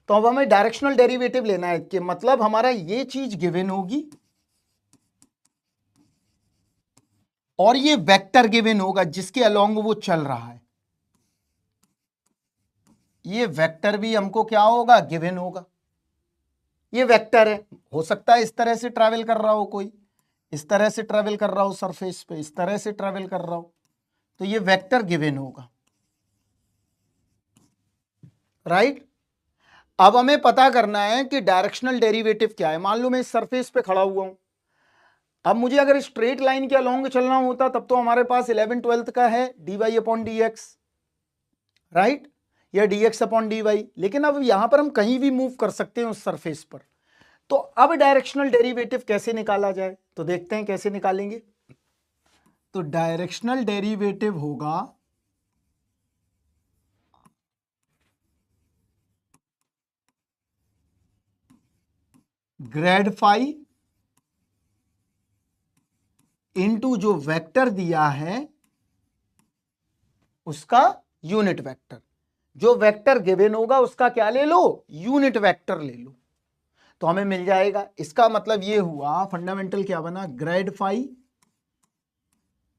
[SPEAKER 1] तो अब हमें डायरेक्शनल डेरिवेटिव लेना है, कि मतलब हमारा ये चीज गिवन होगी और ये वेक्टर गिवन होगा जिसके अलोंग वो चल रहा है। ये वेक्टर भी हमको क्या होगा, गिवन होगा। ये वेक्टर है, हो सकता है इस तरह से ट्रैवल कर रहा हो, कोई इस तरह से ट्रैवल कर रहा हो सरफेस पे, इस तरह से ट्रैवल कर रहा हो, तो ये वेक्टर गिवन होगा, राइट। अब हमें पता करना है कि डायरेक्शनल डेरिवेटिव क्या है। मान लो मैं इस सरफेस पे खड़ा हुआ हूं, अब मुझे अगर स्ट्रेट लाइन के अलोंग चलना होता तब तो हमारे पास 11/12 का है dy upon D x, right, या dx अपॉन dy, लेकिन अब यहां पर हम कहीं भी मूव कर सकते हैं उस सरफेस पर। तो अब डायरेक्शनल डेरिवेटिव कैसे निकाला जाए, तो देखते हैं कैसे निकालेंगे। तो डायरेक्शनल डेरिवेटिव होगा ग्रेड फाई इनटू जो वेक्टर दिया है उसका यूनिट वेक्टर, जो वेक्टर गिवन होगा उसका क्या ले लो, यूनिट वेक्टर ले लो, तो हमें मिल जाएगा। इसका मतलब ये हुआ, फंडामेंटल क्या बना, grad phi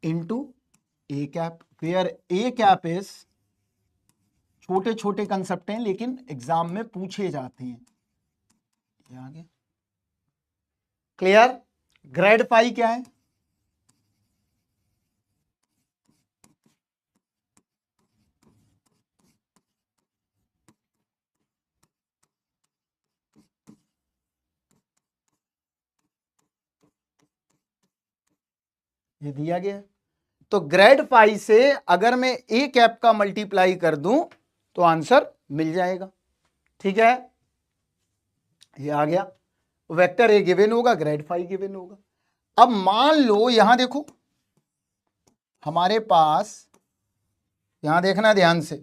[SPEAKER 1] into a cap, where a cap is, छोटे छोटे कंसेप्ट हैं लेकिन एग्जाम में पूछे जाते हैं, ये आ गया क्लियर। ग्रेड फाई क्या है, ये दिया गया। तो ग्रेड फाई से अगर मैं ए कैप का मल्टीप्लाई कर दूं तो आंसर मिल जाएगा, ठीक है, ये आ गया। वेक्टर ए गिवन होगा, ग्रेड फाई गिवन होगा। अब मान लो यहां देखो, हमारे पास, यहां देखना ध्यान से,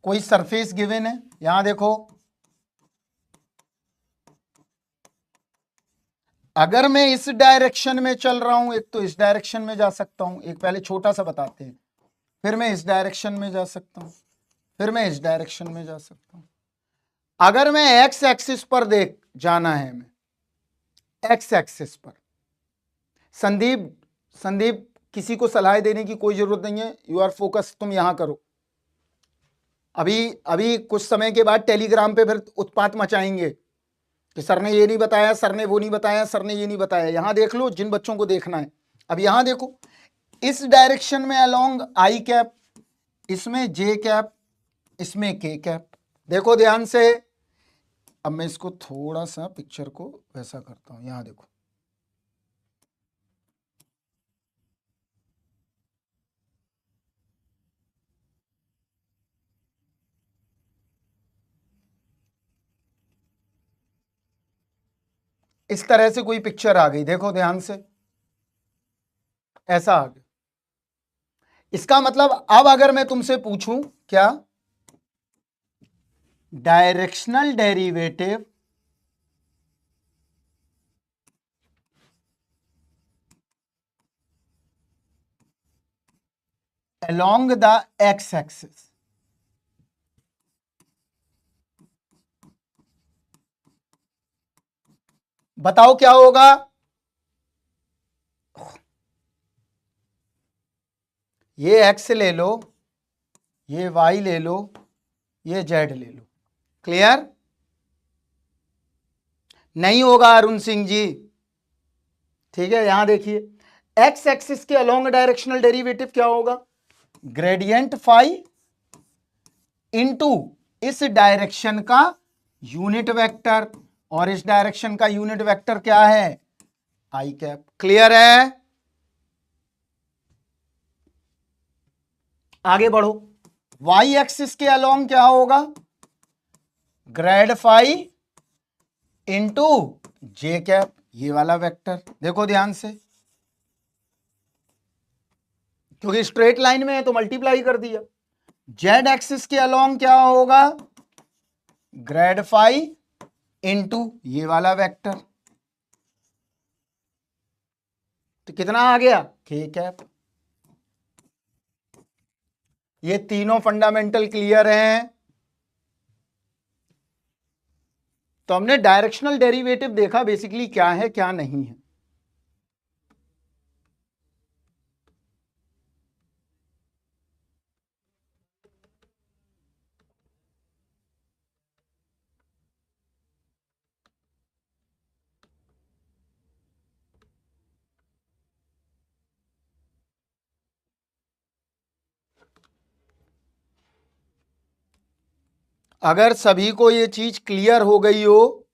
[SPEAKER 1] कोई सरफेस गिवन है, यहां देखो, अगर मैं इस डायरेक्शन में चल रहा हूं, एक तो इस डायरेक्शन में जा सकता हूं, एक पहले छोटा सा बताते हैं, फिर मैं इस डायरेक्शन में जा सकता हूं, फिर मैं इस डायरेक्शन में जा सकता हूं। अगर मैं एक्स एक्सिस पर देख जाना है, हमें एक्स एक्सिस पर, संदीप संदीप किसी को सलाह देने की कोई जरूरत नहीं है, यू आर फोकस, तुम यहां करो। अभी अभी कुछ समय के बाद टेलीग्राम पे फिर उत्पात मचाएंगे कि सर ने ये नहीं बताया, सर ने वो नहीं बताया, सर ने ये नहीं बताया। यहां देख लो जिन बच्चों को देखना है। अब यहां देखो, इस डायरेक्शन में अलोंग आई कैप, इसमें जे कैप, इसमें के कैप, देखो ध्यान से। अब मैं इसको थोड़ा सा पिक्चर को वैसा करता हूं, यहां देखो, इस तरह से कोई पिक्चर आ गई, देखो ध्यान से, ऐसा आ गया। इसका मतलब अब अगर मैं तुमसे पूछूं क्या, directional derivative along the x axis, बताओ क्या होगा। ये x ले लो, ये y ले लो, ये z ले लो, क्लियर। नहीं होगा अरुण सिंह जी, ठीक है। यहां देखिए, x एक्सिस के अलोंग डायरेक्शनल डेरिवेटिव क्या होगा, ग्रेडियंट फाई इनटू इस डायरेक्शन का यूनिट वेक्टर, और इस डायरेक्शन का यूनिट वेक्टर क्या है, आई कैप, क्लियर है। आगे बढ़ो, वाई एक्सिस के अलोंग क्या होगा, ग्रेड फाई इंटू जे कैप, ये वाला वेक्टर, देखो ध्यान से, क्योंकि स्ट्रेट लाइन में है तो मल्टीप्लाई कर दिया। जेड एक्सिस के अलोंग क्या होगा, ग्रेड फाई इंटू ये वाला वेक्टर, तो कितना आ गया, के कैप। ये तीनों फंडामेंटल क्लियर हैं। तो हमने डायरेक्शनल डेरिवेटिव देखा बेसिकली क्या है क्या नहीं है। अगर सभी को ये चीज क्लियर हो गई हो,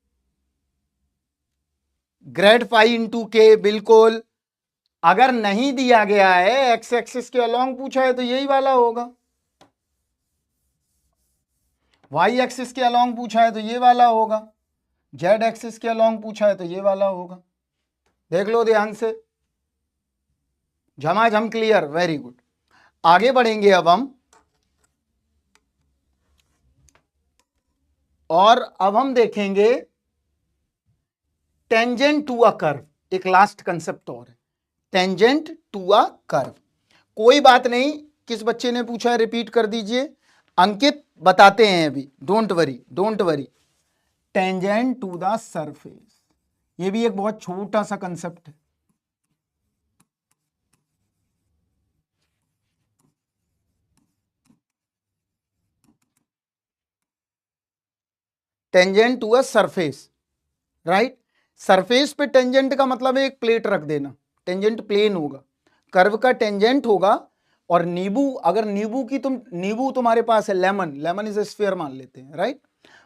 [SPEAKER 1] ग्रेड फाई इंटू के, बिल्कुल। अगर नहीं दिया गया है, एक्स एक्सिस के अलोंग पूछा है तो यही वाला होगा, वाई एक्सिस के अलोंग पूछा है तो ये वाला होगा, जेड एक्सिस के अलोंग पूछा है तो ये वाला होगा। देख लो ध्यान से, झमाझम क्लियर, वेरी गुड। आगे बढ़ेंगे अब हम, और अब हम देखेंगे टेंजेंट टू अ कर्व। एक लास्ट कंसेप्ट और है, टेंजेंट टू अ कर्व। कोई बात नहीं, किस बच्चे ने पूछा है रिपीट कर दीजिए। अंकित बताते हैं अभी, don't worry don't worry. Tangent to the surface, ये भी एक बहुत छोटा सा कंसेप्ट है। Tangent to a surface, right. Surface पे टेंजेंट का मतलब है एक प्लेट रख देना, टेंजेंट प्लेन होगा, कर्व का टेंजेंट होगा। और नींबू, अगर नींबू की नींबू तुम्हारे पास है, lemon, lemon is a sphere मान लेते हैं, राइट।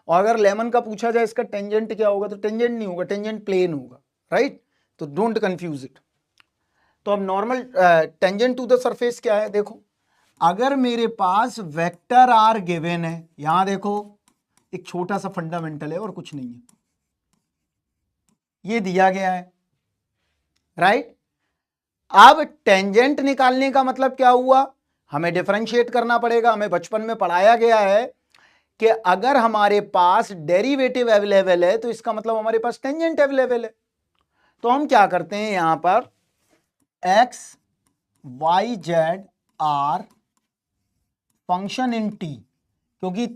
[SPEAKER 1] और अगर लेमन का पूछा जाए इसका टेंजेंट क्या होगा, तो टेंजेंट नहीं होगा, टेंजेंट प्लेन होगा, राइट। तो डोंट कंफ्यूज इट। तो अब normal tangent to the surface क्या है, देखो। अगर मेरे पास वेक्टर आर गिवन है, यहां देखो एक छोटा सा फंडामेंटल है और कुछ नहीं है, ये दिया गया है, राइट। अब टेंजेंट निकालने का मतलब क्या हुआ, हमें डिफरेंशिएट करना पड़ेगा। हमें बचपन में पढ़ाया गया है कि अगर हमारे पास डेरिवेटिव अवेलेबल है तो इसका मतलब हमारे पास टेंजेंट अवेलेबल है। तो हम क्या करते हैं, यहां पर x Y z r function in t, क्योंकि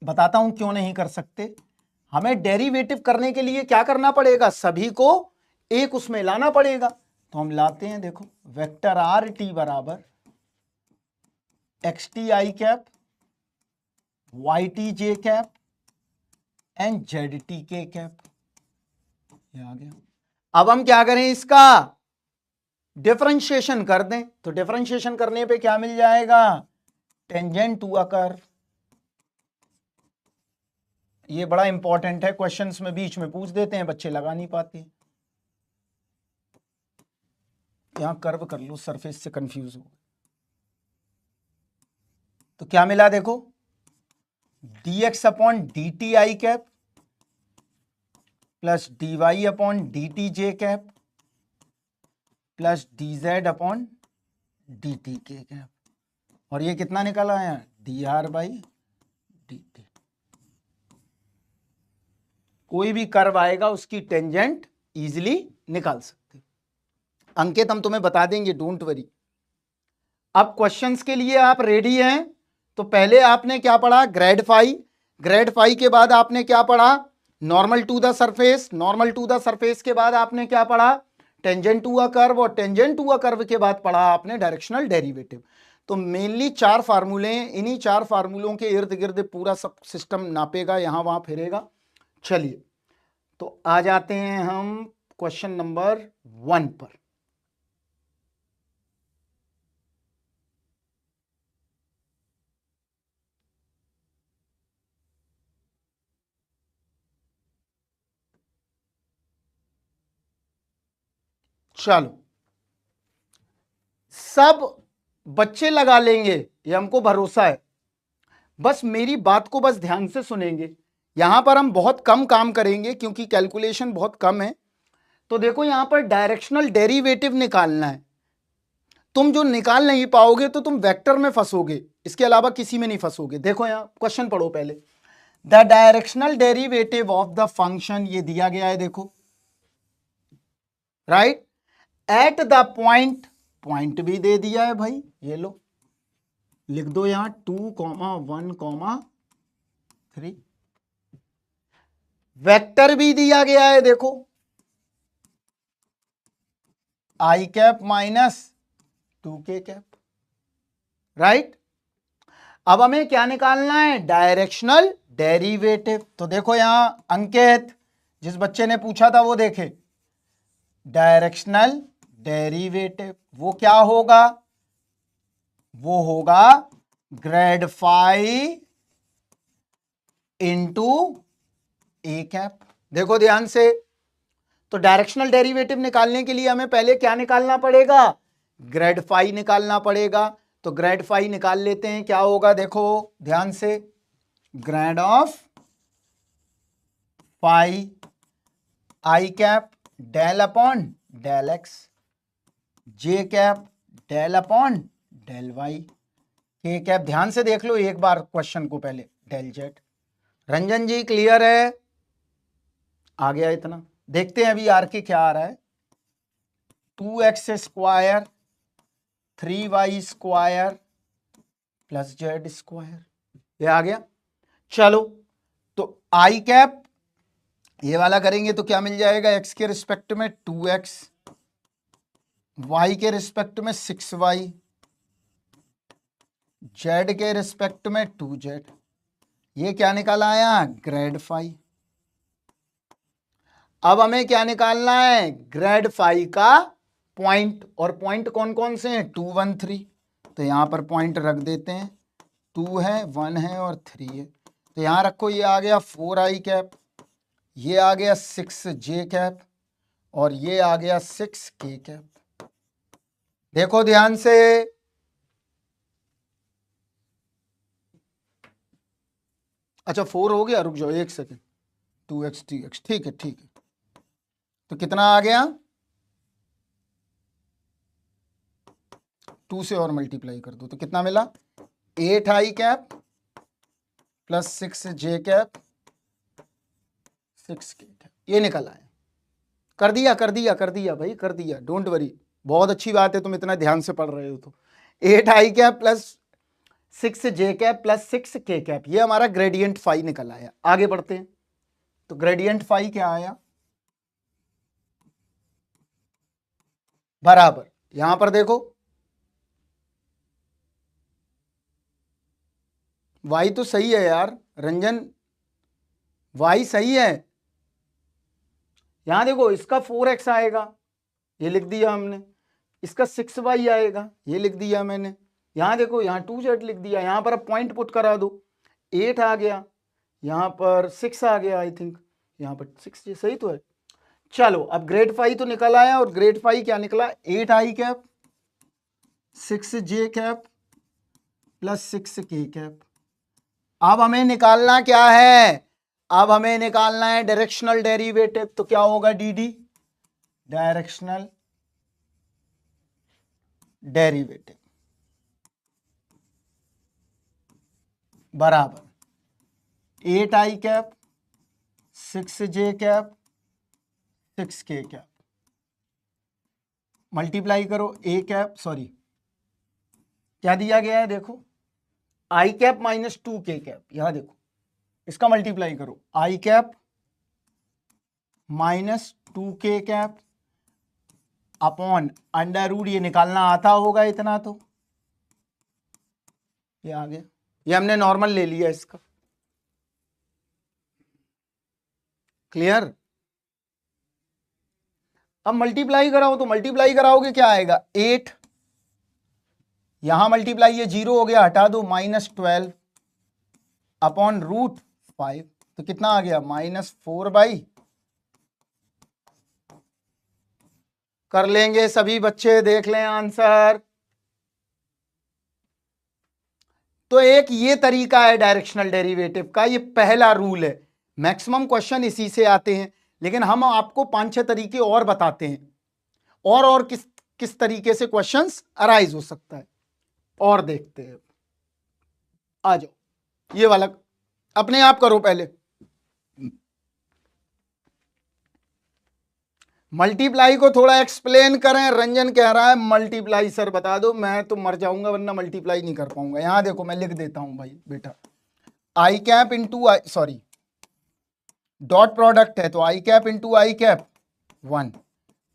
[SPEAKER 1] बताता हूं क्यों नहीं कर सकते। हमें डेरिवेटिव करने के लिए क्या करना पड़ेगा, सभी को एक उसमें लाना पड़ेगा। तो हम लाते हैं, देखो वेक्टर आर टी बराबर x t i cap, y t j cap and z t k cap, ये आ गया। अब हम क्या करें, इसका डिफरेंशिएशन कर दें। तो डिफरेंशिएशन करने पे क्या मिल जाएगा, टेंजेंट टू अ कर्व। ये बड़ा इंपॉर्टेंट है, क्वेश्चंस में बीच में पूछ देते हैं, बच्चे लगा नहीं पाते। यहां कर्व कर लो, सरफेस से कंफ्यूज हो। तो क्या मिला, देखो dx upon d t i cap plus d y upon d t j cap plus d z upon d t k cap. और ये कितना निकल आया, d r by d t. कोई भी कर्व आएगा उसकी टेंजेंट इजीली निकाल सकते। अंकित हम तुम्हें बता देंगे, डोंट वरी। अब क्वेश्चंस के लिए आप रेडी हैं? तो पहले आपने क्या पढ़ा, ग्रेड फाई। ग्रेड फाई के बाद आपने क्या पढ़ा, normal to the surface. Normal to the surface के बाद आपने क्या पढ़ा, टेंजेंट टू अ कर्व। और टेंजेंट टू अ कर्व के बाद पढ़ा आपने डायरेक्शनल डेरिवेटिव। तो मेनली 4 फार्मूले हैं, इन्हीं 4 फार्मूलों के इर्द गिर्द पूरा सब सिस्टम नापेगा, यहां वहां फिरेगा। चलिए, तो आ जाते हैं हम क्वेश्चन नंबर 1 पर। चलो, सब बच्चे लगा लेंगे, ये हमको भरोसा है। बस मेरी बात को बस ध्यान से सुनेंगे। यहां पर हम बहुत कम काम करेंगे क्योंकि कैलकुलेशन बहुत कम है। तो देखो, यहां पर डायरेक्शनल डेरिवेटिव निकालना है। तुम जो निकाल नहीं पाओगे तो तुम वेक्टर में फंसोगे, इसके अलावा किसी में नहीं फंसोगे। देखो यहां क्वेश्चन पढ़ो पहले। The directional derivative of the function, ये दिया गया है, देखो, right, at the point, point भी दे दिया है भाई, ये लो लिख दो यहां 2,1,3। वेक्टर भी दिया गया है, देखो i cap minus 2k cap, right. अब हमें क्या निकालना है, डायरेक्शनल डेरिवेटिव। तो देखो यहां अंकित, जिस बच्चे ने पूछा था वो देखे, डायरेक्शनल डेरिवेटिव वो क्या होगा, वो होगा grade phi into a cap. देखो ध्यान से, तो डायरेक्शनल डेरिवेटिव निकालने के लिए हमें पहले क्या निकालना पड़ेगा, ग्रेड फाई निकालना पड़ेगा। तो ग्रेड फाई निकाल लेते हैं, क्या होगा देखो ध्यान से, grad of phi i cap del upon del x, J cap del upon del y, k cap, ध्यान से देख लो एक बार क्वेश्चन को पहले, del z. Ranjan ji clear है, आ गया इतना। देखते हैं अभी आर के क्या आ रहा है, 2x square 3y square plus z square, ये आ गया। चलो तो आई कैप ये वाला करेंगे तो क्या मिल जाएगा, x के रिस्पेक्ट में 2x, y के रिस्पेक्ट में 6y, z के रिस्पेक्ट में 2z, ये क्या निकल आया, ग्रेड फाई। अब हमें क्या निकालना है, ग्रेड फाई का पॉइंट, और पॉइंट कौन कौन से हैं, 2 1 3, तो यहां पर पॉइंट रख देते हैं, 2 है 1 है और 3 है, तो यहां रखो, ये आ गया 4 आई कैप, ये आ गया 6 जे कैप, और ये आ गया 6 के कैप। देखो ध्यान से, अच्छा 4 हो गया, रुक जाओ एक सेकेंड, 2x dx, ठीक है ठीक है, तो कितना आ गया, 2 से और मल्टीप्लाई कर दो तो कितना मिला, 8 आई कैप प्लस 6 जे कैप 6 के कैप, ये निकल आया। कर दिया कर दिया कर दिया भाई, कर दिया, डोंट वरी, बहुत अच्छी बात है, तुम इतना ध्यान से पढ़ रहे हो तो। 8 आई कैप प्लस 6 जे कैप प्लस 6 के कैप, ये हमारा ग्रेडियंट फाई निकल आया। आगे बढ़ते हैं, तो ग्रेडियंट फाई क्या आया, बराबर, यहां पर देखो वाई तो सही है यार रंजन, वाई सही है, यहां देखो इसका 4x आएगा, ये लिख दिया हमने, इसका 6y आएगा, ये लिख दिया मैंने, यहां देखो यहां 2z लिख दिया, यहां पर अब पॉइंट पुट करा दो, 8 आ गया, यहां पर 6 आ गया, आई थिंक यहां पर 6, ये सही तो है। चलो अब ग्रेड फाई तो निकल आया, और ग्रेड फाई क्या निकला, 8 आई कैप 6 जे कैप प्लस 6 के कैप। अब हमें निकालना क्या है, अब हमें निकालना है डायरेक्शनल डेरिवेटिव, तो क्या होगा, डी डी डायरेक्शनल डेरिवेटिव बराबर 8 आई कैप 6 जे कैप 6 के कैप, मल्टीप्लाई करो ए कैप, सॉरी क्या दिया गया है देखो, आई कैप माइनस 2 के कैप, यहां देखो इसका मल्टीप्लाई करो, आई कैप माइनस 2 के कैप अपॉन अंडर रूट, ये निकालना आता होगा इतना, तो ये आ गया, ये हमने नॉर्मल ले लिया इसका, क्लियर। अब मल्टीप्लाई कराओ, तो मल्टीप्लाई कराओगे क्या आएगा, 8, यहां मल्टीप्लाई ये 0 हो गया, हटा दो, -12 अपॉन रूट 5, तो कितना आ गया, -4/, कर लेंगे सभी बच्चे, देख लें आंसर। तो एक ये तरीका है डायरेक्शनल डेरिवेटिव का, ये पहला रूल है, मैक्सिमम क्वेश्चन इसी से आते हैं, लेकिन हम आपको 5-6 तरीके और बताते हैं, और किस किस तरीके से क्वेश्चंस अराइज हो सकता है, और देखते हैं। आ जाओ, ये वाला अपने आप करो पहले, मल्टीप्लाई को थोड़ा एक्सप्लेन करें, रंजन कह रहा है मल्टीप्लाई सर बता दो, मैं तो मर जाऊंगा वरना मल्टीप्लाई नहीं कर पाऊंगा। यहां देखो मैं लिख देता हूं भाई बेटा, आई कैप इंटू आई, सॉरी डॉट प्रोडक्ट है, तो आई कैप इंटू आई कैप 1,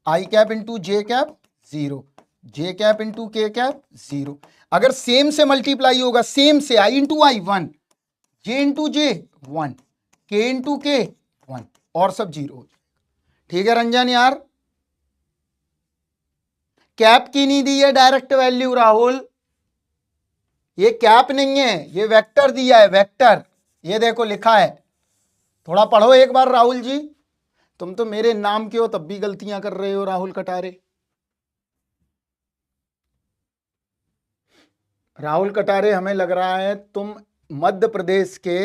[SPEAKER 1] आई कैप इंटू जे कैप 0, जे कैप इंटू के कैप 0। अगर सेम से मल्टीप्लाई होगा, सेम से, आई इंटू आई 1, जे इंटू जे 1, के इंटू के 1, और सब 0। ठीक है रंजन यार, कैप की नहीं दी है डायरेक्ट वैल्यू राहुल, ये कैप नहीं है, ये वेक्टर दिया है, वेक्टर, ये देखो लिखा है, थोड़ा पढ़ो एक बार राहुल जी। तुम तो मेरे नाम के हो तब भी गलतियां कर रहे हो राहुल कटारे। राहुल कटारे, हमें लग रहा है तुम मध्य प्रदेश के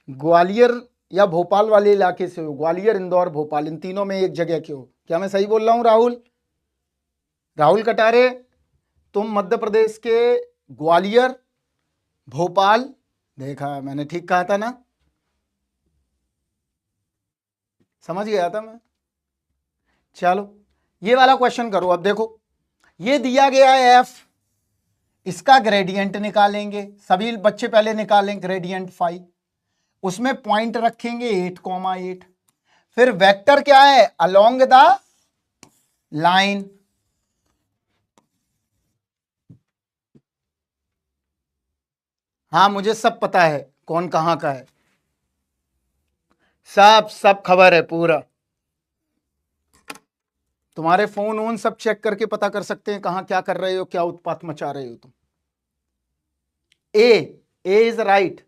[SPEAKER 1] ग्वालियर या भोपाल वाले इलाके से हो। ग्वालियर, इंदौर, भोपाल, इन तीनों में एक जगह के हो। क्या मैं सही बोल रहा हूं राहुल? राहुल कटारे, तुम मध्य प्रदेश के ग्वालियर, भोपाल, देखा मैंने ठीक कहा था ना? समझ गया था मैं। चलो ये वाला क्वेश्चन करो। अब देखो ये दिया गया है एफ, इसका ग्रेडियंट निकालेंगे। सभी बच्चे पहले निकालें ग्रेडियंट फाइव, उसमें पॉइंट रखेंगे 8,8। फिर वेक्टर क्या है? Along the line. हाँ मुझे सब पता है कौन कहां का है, सब खबर है पूरा। तुम्हारे फोन वोन सब चेक करके पता कर सकते हैं कहां क्या कर रहे हो, क्या उत्पात मचा रहे हो तुम। ए इज राइट।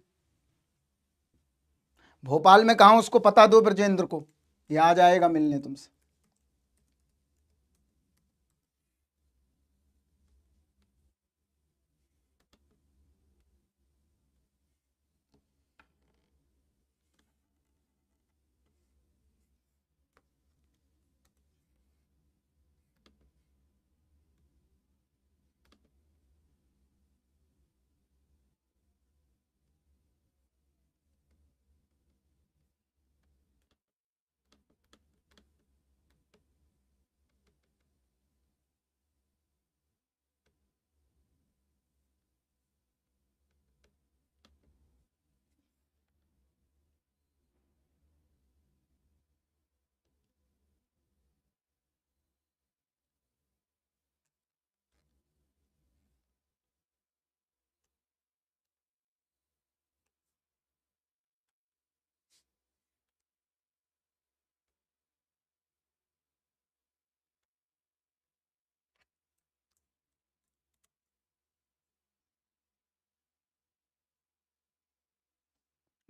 [SPEAKER 1] भोपाल में कहा उसको पता दो ब्रजेंद्र को, ये आ जाएगा मिलने तुमसे।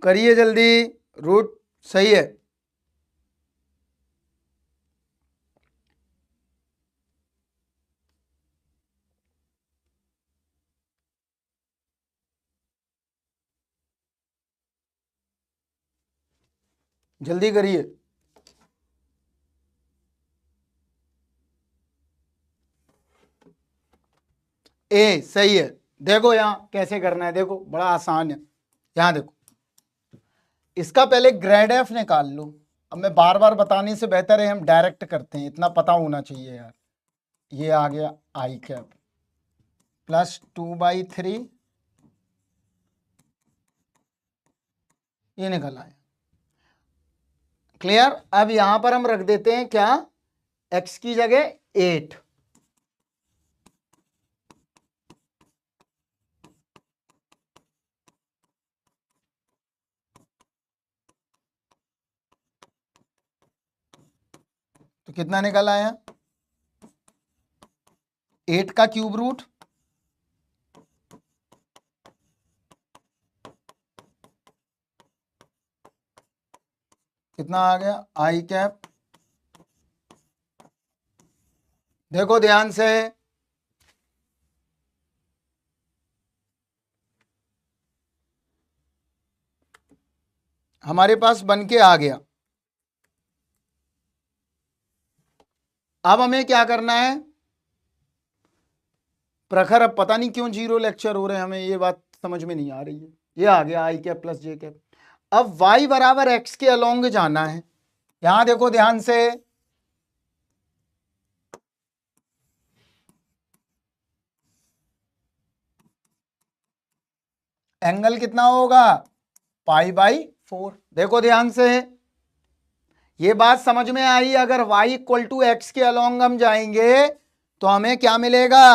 [SPEAKER 1] करिए जल्दी, रूट सही है। जल्दी करिए। ए सही है। देखो यहां कैसे करना है, देखो बड़ा आसान है। यहां देखो, इसका पहले ग्रेड एफ निकाल लो। अब मैं बार बार बताने से बेहतर है हम डायरेक्ट करते हैं, इतना पता होना चाहिए यार। ये आ गया आई कैप प्लस 2/3, ये निकल आया। क्लियर? अब यहां पर हम रख देते हैं क्या, एक्स की जगह 8। तो कितना निकल आया? 8 का क्यूब रूट कितना आ गया? आई कैप, देखो ध्यान से, हमारे पास बन के आ गया। अब हमें क्या करना है? प्रखर, अब पता नहीं क्यों 0 लेक्चर हो रहे हैं, हमें ये बात समझ में नहीं आ रही है। ये आ गया आई कैप प्लस जे कैप। अब y बराबर x के अलोंग जाना है। यहां देखो ध्यान से, एंगल कितना होगा? π/4। देखो ध्यान से, ये बात समझ में आई? अगर y इक्वल टू एक्स के अलोंग हम जाएंगे तो हमें क्या मिलेगा?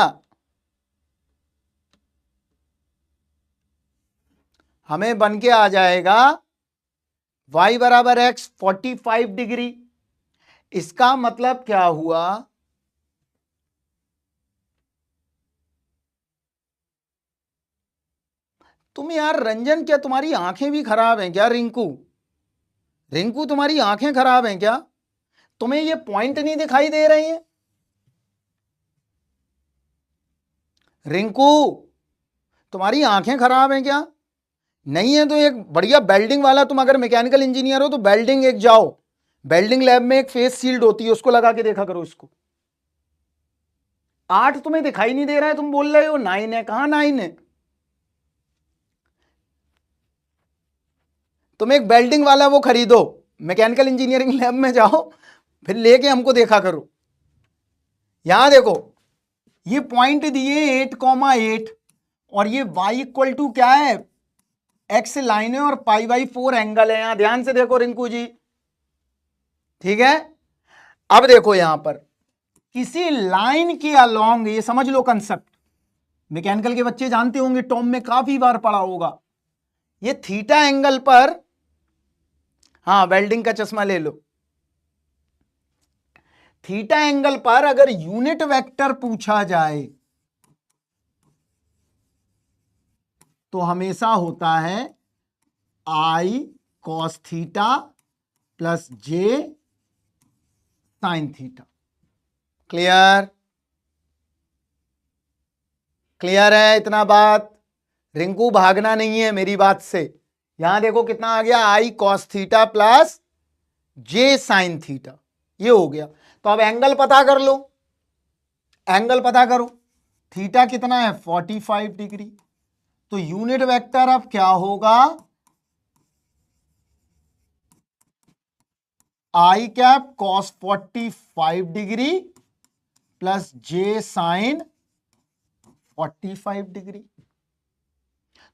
[SPEAKER 1] हमें बन के आ जाएगा y बराबर x 45 डिग्री। इसका मतलब क्या हुआ? तुम यार रंजन, क्या तुम्हारी आंखें भी खराब हैं क्या? रिंकू, रिंकू तुम्हारी आंखें खराब हैं क्या? तुम्हें ये पॉइंट नहीं दिखाई दे रहे हैं? रिंकू, तुम्हारी आंखें खराब हैं क्या? नहीं है तो एक बढ़िया वेल्डिंग वाला, तुम अगर मैकेनिकल इंजीनियर हो तो वेल्डिंग एक जाओ, वेल्डिंग लैब में एक फेस शील्ड होती है, उसको लगा के देखा करो इसको। 8 तुम्हें दिखाई नहीं दे रहा है, तुम बोल रहे हो 9 है। कहां 9 है? तुम एक वेल्डिंग वाला वो खरीदो, मैकेनिकल इंजीनियरिंग लैब में जाओ, फिर लेके हमको देखा करो। यहां देखो, ये पॉइंट दिए 8,8 और ये y इक्वल टू क्या है, x लाइन है और π/4 एंगल है। यहां ध्यान से देखो रिंकू जी, ठीक है। अब देखो यहां पर किसी लाइन के अलोंग, ये समझ लो कंसेप्ट, मैकेनिकल के बच्चे जानते होंगे, टॉम में काफी बार पढ़ा होगा। ये थीटा एंगल पर, हाँ वेल्डिंग का चश्मा ले लो, थीटा एंगल पर अगर यूनिट वेक्टर पूछा जाए तो हमेशा होता है I cos theta plus J sine theta. Clear? Clear है इतना बात? रिंकू भागना नहीं है मेरी बात से। यहां देखो कितना आ गया, I cos theta plus J sine theta, ये हो गया। तो अब एंगल पता कर लो, एंगल पता करो, थीटा कितना है 45 डिग्री, तो यूनिट वेक्टर अब क्या होगा, आई कैप कॉस 45 डिग्री प्लस जे साइन 45 डिग्री।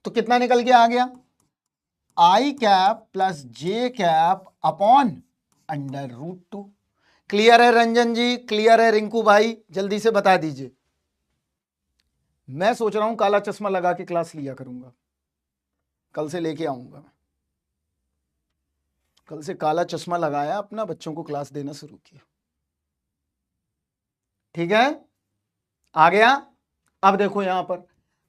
[SPEAKER 1] तो कितना निकल के आ गया, आई कैप प्लस जे कैप अपॉन √2। क्लियर है रंजन जी? क्लियर है रिंकू भाई? जल्दी से बता दीजिए। मैं सोच रहा हूं काला चश्मा लगा के क्लास लिया करूंगा, कल से लेके आऊंगा। कल से काला चश्मा लगाया, अपना बच्चों को क्लास देना शुरू किया। ठीक है, आ गया। अब देखो यहां पर,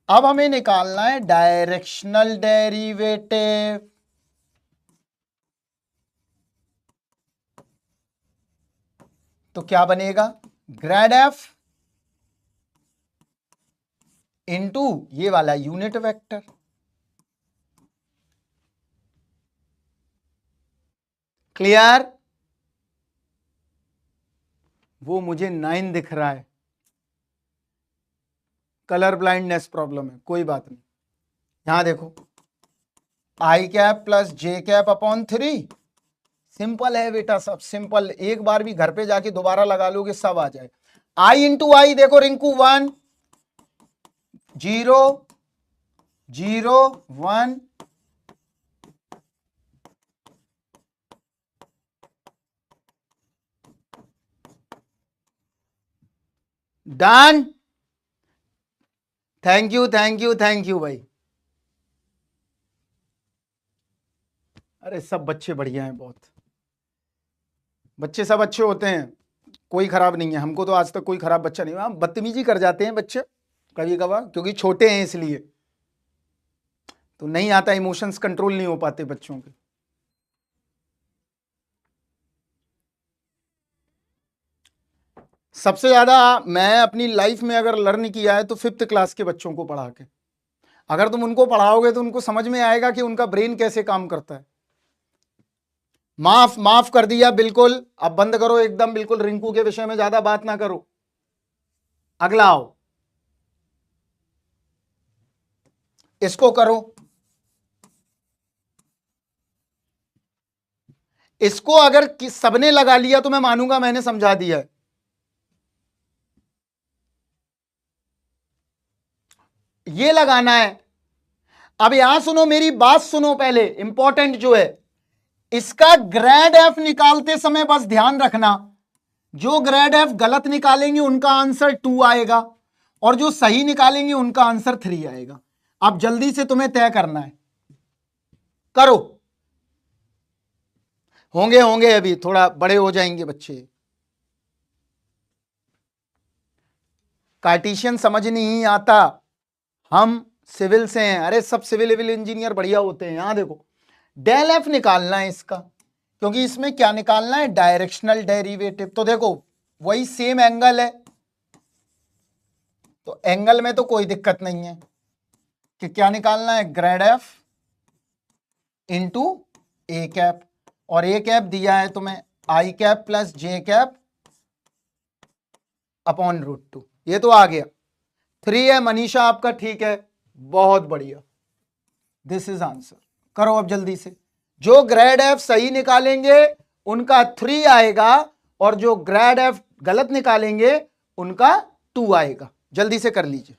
[SPEAKER 1] अब हमें निकालना है डायरेक्शनल डेरिवेटिव। तो क्या बनेगा, ग्रेड एफ इंटू ये वाला यूनिट वेक्टर। क्लियर? वो मुझे 9 दिख रहा है, कलर ब्लाइंडनेस प्रॉब्लम है, कोई बात नहीं। यहां देखो, i cap plus J cap upon 3, simple है बेटा, सब सिंपल, एक बार भी घर पे जाके दोबारा लगा लोगे सब आ जाए। आई इंटू आई, देखो Rinku 1 0 0 1, done. Thank you thank you thank you भाई। अरे सब बच्चे बढ़िया हैं, बहुत बच्चे सब अच्छे होते हैं, कोई खराब नहीं है। हमको तो आज तक कोई खराब बच्चा नहीं हुआ। बदतमीजी कर जाते हैं बच्चे कभी कभार, क्योंकि छोटे हैं इसलिए, तो नहीं आता, इमोशंस कंट्रोल नहीं हो पाते बच्चों के। सबसे ज्यादा मैं अपनी लाइफ में अगर लर्न किया है तो 5th क्लास के बच्चों को पढ़ा के। अगर तुम उनको पढ़ाओगे तो उनको समझ में आएगा कि उनका ब्रेन कैसे काम करता है। माफ माफ कर दिया बिल्कुल, अब बंद करो एकदम, बिल्कुल रिंकू के विषय में ज्यादा बात ना करो। अगला आओ, इसको करो, इसको अगर सबने लगा लिया तो मैं मानूंगा मैंने समझा दिया है। ये लगाना है। अब यहां सुनो, मेरी बात सुनो पहले, इंपॉर्टेंट जो है, इसका ग्रेड एफ निकालते समय बस ध्यान रखना, जो ग्रेड एफ गलत निकालेंगे उनका आंसर 2 आएगा और जो सही निकालेंगे उनका आंसर 3 आएगा। अब जल्दी से तुम्हें तय करना है, करो। होंगे होंगे, अभी थोड़ा बड़े हो जाएंगे बच्चे। कार्टेशियन समझ नहीं आता, हम सिविल से हैं, अरे सब सिविल इंजीनियर बढ़िया होते हैं। यहां देखो डेल एफ निकालना है इसका, क्योंकि इसमें क्या निकालना है, डायरेक्शनल डेरिवेटिव। तो देखो वही सेम एंगल है, तो एंगल में तो कोई दिक्कत नहीं है कि क्या निकालना है, grad F into a cap, और ए कैप दिया है तुम्हें आई कैप प्लस जे कैप अपॉन √2। ये तो आ गया। 3 है मनीषा आपका, ठीक है, बहुत बढ़िया, दिस इज आंसर। करो अब जल्दी से, जो ग्रेड एफ सही निकालेंगे उनका 3 आएगा, और जो ग्रेड एफ गलत निकालेंगे उनका 2 आएगा। जल्दी से कर लीजिए।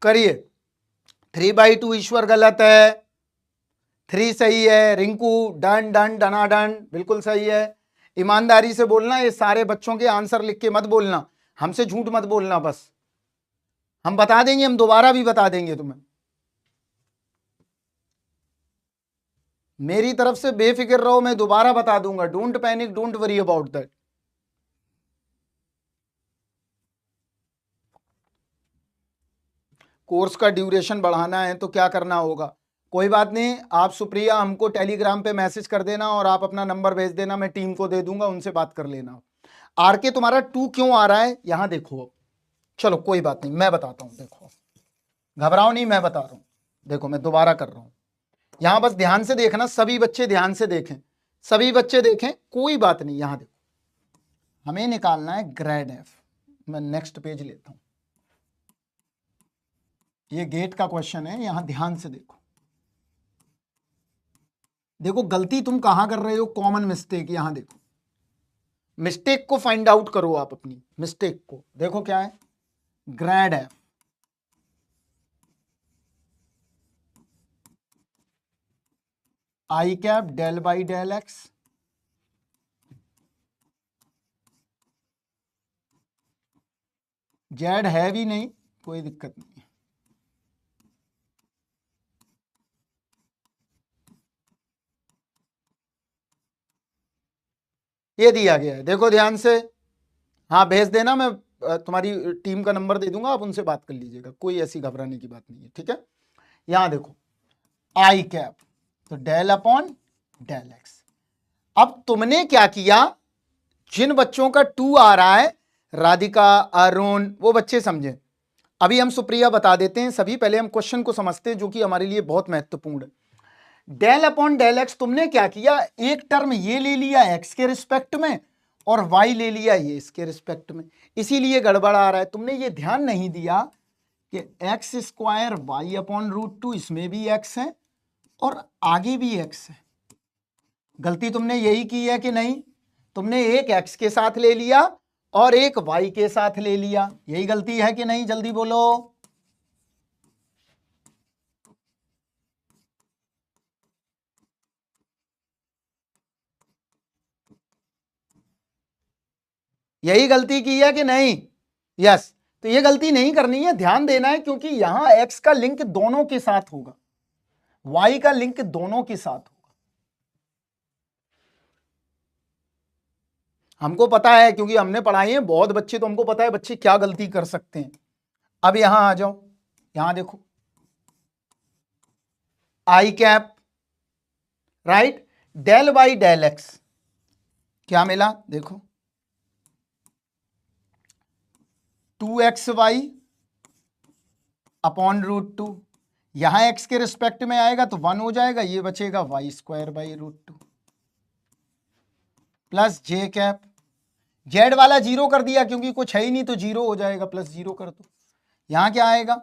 [SPEAKER 1] करिए। 3/2 ईश्वर गलत है, 3 सही है। रिंकू डन डन डना डन, बिल्कुल सही है। ईमानदारी से बोलना, ये सारे बच्चों के आंसर लिख के मत बोलना, हमसे झूठ मत बोलना, बस हम बता देंगे, हम दोबारा भी बता देंगे तुम्हें। मेरी तरफ से बेफिक्र रहो, मैं दोबारा बता दूंगा, don't panic, don't worry about that. Course का ड्यूरेशन बढ़ाना है तो क्या करना होगा, कोई बात नहीं, आप सुप्रिया हमको टेलीग्राम पे मैसेज कर देना और आप अपना नंबर भेज देना, मैं टीम को दे दूंगा, उनसे बात कर लेना। आर के तुम्हारा 2 क्यों आ रहा है यहां देखो। चलो कोई बात नहीं, मैं बताता हूं, देखो घबराओ नहीं, मैं बता रहा हूं। देखो मैं दोबारा कर रहा हूं, यहां बस ध्यान से देखना, सभी बच्चे ध्यान से देखें, सभी बच्चे देखें, कोई बात नहीं। यहां देखो हमें निकालना है ग्रेड एफ। मैं नेक्स्ट पेज लेता हूं, ये गेट का क्वेश्चन है, यहां ध्यान से देखो। देखो गलती तुम कहां कर रहे हो, कॉमन मिस्टेक, यहां देखो मिस्टेक को फाइंड आउट करो आप, अपनी मिस्टेक को देखो क्या है, grad f i cap del by del x, z है भी नहीं, कोई दिक्कत नहीं है, ये दिया गया है, देखो ध्यान से। हाँ भेज देना, मैं तुम्हारी टीम का नंबर दे दूंगा, आप उनसे बात कर लीजिएगा, कोई ऐसी घबराने की बात नहीं है, ठीक है। यहां देखो आई कैप, तो डेल अपॉन डेल एक्स। अब तुमने क्या किया, जिन बच्चों का 2 आ रहा है, राधिका अरुण, वो बच्चे समझे, अभी हम सुप्रिया बता देते हैं सभी, पहले हम क्वेश्चन को समझते हैं जो कि हमारे लिए बहुत महत्वपूर्ण है। डेल अपॉन डेल एक्स, तुमने क्या किया, एक टर्म ये ले लिया एक्स के रिस्पेक्ट में और वाई ले लिया ये इसके रिस्पेक्ट में, इसीलिए गड़बड़ आ रहा है। तुमने ये ध्यान नहीं दिया कि एक्स स्क्वायर वाई अपॉन √2, इसमें भी एक्स है और आगे भी एक्स है। गलती तुमने यही की है कि नहीं, तुमने एक एक्स के साथ ले लिया और एक वाई के साथ ले लिया, यही गलती है कि नहीं, जल्दी बोलो। यही गलती की है कि नहीं, यस। तो ये गलती नहीं करनी है, ध्यान देना है, क्योंकि यहां एक्स का लिंक दोनों के साथ होगा, वाई का लिंक दोनों के साथ होगा। हमको पता है, क्योंकि हमने पढ़ाई है बहुत बच्चे, तो हमको पता है बच्चे क्या गलती कर सकते हैं। अब यहां आ जाओ, यहां देखो i cap right, del by del x क्या मिला, देखो 2xy अपॉन √2, यहां x के रिस्पेक्ट में आएगा तो 1 हो जाएगा, ये बचेगा y² / (√2) प्लस जे कैप। जेड वाला 0 कर दिया क्योंकि कुछ है ही नहीं तो 0 हो जाएगा, प्लस 0 कर दो। यहां क्या आएगा,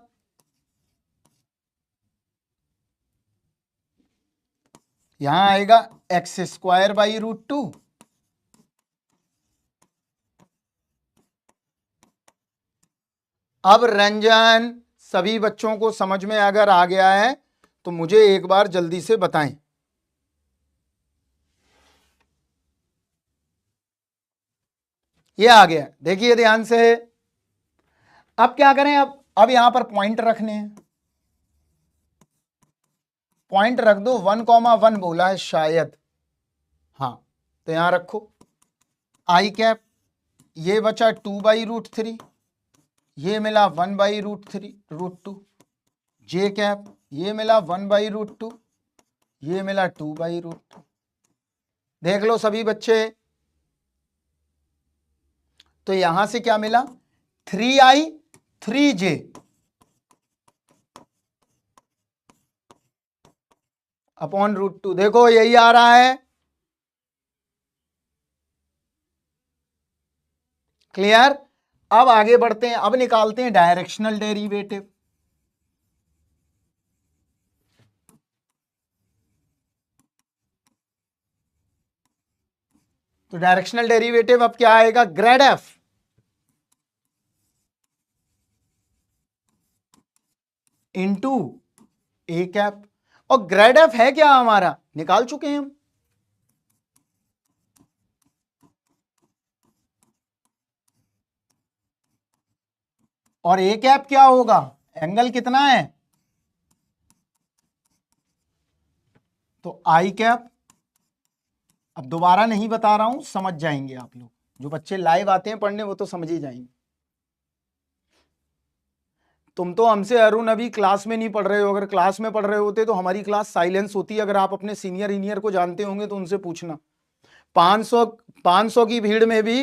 [SPEAKER 1] यहां आएगा x² / (√2). अब रंजन, सभी बच्चों को समझ में अगर आ गया है तो मुझे एक बार जल्दी से बताएं। ये आ गया, देखिए ध्यान से। अब क्या करें, अब यहां पर पॉइंट रखने हैं, पॉइंट रख दो। 1,1 बोला है शायद, हाँ तो यहां रखो आई कैप। ये बचा 2/√3, ये मिला 1/√2। जे कैप, ये मिला 1/√2, ये मिला 2/√2। देख लो सभी बच्चे, तो यहां से क्या मिला, 3i 3j अपॉन √2। देखो यही आ रहा है, क्लियर। अब आगे बढ़ते हैं, अब निकालते हैं डायरेक्शनल डेरिवेटिव। तो डायरेक्शनल डेरिवेटिव अब क्या आएगा, grade F into a cap. और ग्रेड एफ है क्या हमारा, निकाल चुके हैं हम। और ए कैप क्या होगा, एंगल कितना है, तो आई कैप। अब दोबारा नहीं बता रहा हूं, समझ जाएंगे आप लोग, जो बच्चे लाइव आते हैं पढ़ने वो तो समझ ही जाएंगे। तुम तो हमसे अरुण अभी क्लास में नहीं पढ़ रहे हो, अगर क्लास में पढ़ रहे होते तो हमारी क्लास साइलेंस होती। अगर आप अपने सीनियर इंजीनियर को जानते होंगे तो उनसे पूछना, 500 की भीड़ में भी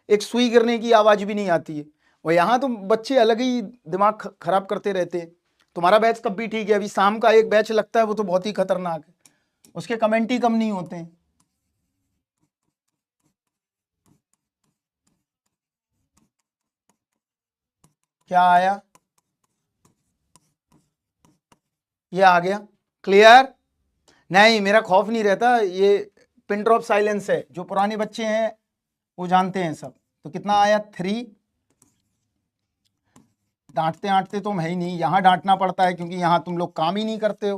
[SPEAKER 1] एक सुई गिरने की आवाज भी नहीं आती है। और यहाँ तो बच्चे अलग ही दिमाग खराब करते रहते हैं। तुम्हारा बैच तब भी ठीक है, अभी शाम का एक बैच लगता है वो तो बहुत ही खतरनाक है, उसके कमेंट ही कम नहीं होते हैं। क्या आया, ये आ गया, क्लियर। नहीं मेरा खौफ नहीं रहता, ये पिन ड्रॉप साइलेंस है, जो पुराने बच्चे हैं वो जानते हैं सब। तो कितना आया, 3। डांटते डांटते तुम है ही नहीं, यहां डांटना पड़ता है क्योंकि यहां तुम लोग काम ही नहीं करते हो,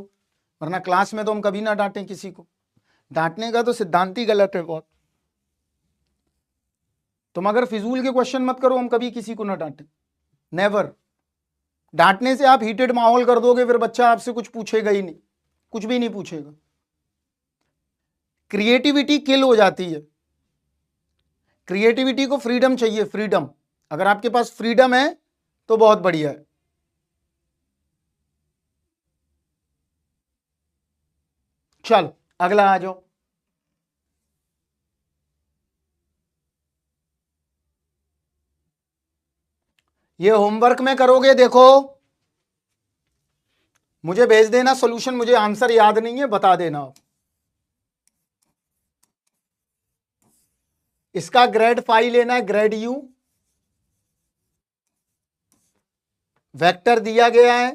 [SPEAKER 1] वरना क्लास में तो हम कभी ना डांटें किसी को। डांटने का तो सिद्धांत ही गलत है बहुत। तुम अगर फिजूल के क्वेश्चन मत करो, हम कभी किसी को ना डांटें, नेवर। डांटने से आप हीटेड माहौल कर दोगे, फिर बच्चा आपसे कुछ पूछेगा ही नहीं, कुछ भी नहीं पूछेगा। क्रिएटिविटी किल हो जाती है, क्रिएटिविटी को फ्रीडम चाहिए, फ्रीडम। अगर आपके पास फ्रीडम है तो बहुत बढ़िया है। चल अगला आ जाओ। ये होमवर्क में करोगे, देखो मुझे भेज देना सॉल्यूशन, मुझे आंसर याद नहीं है, बता देना आप। इसका ग्रेड फाई लेना है, ग्रेड यू। वेक्टर दिया गया है,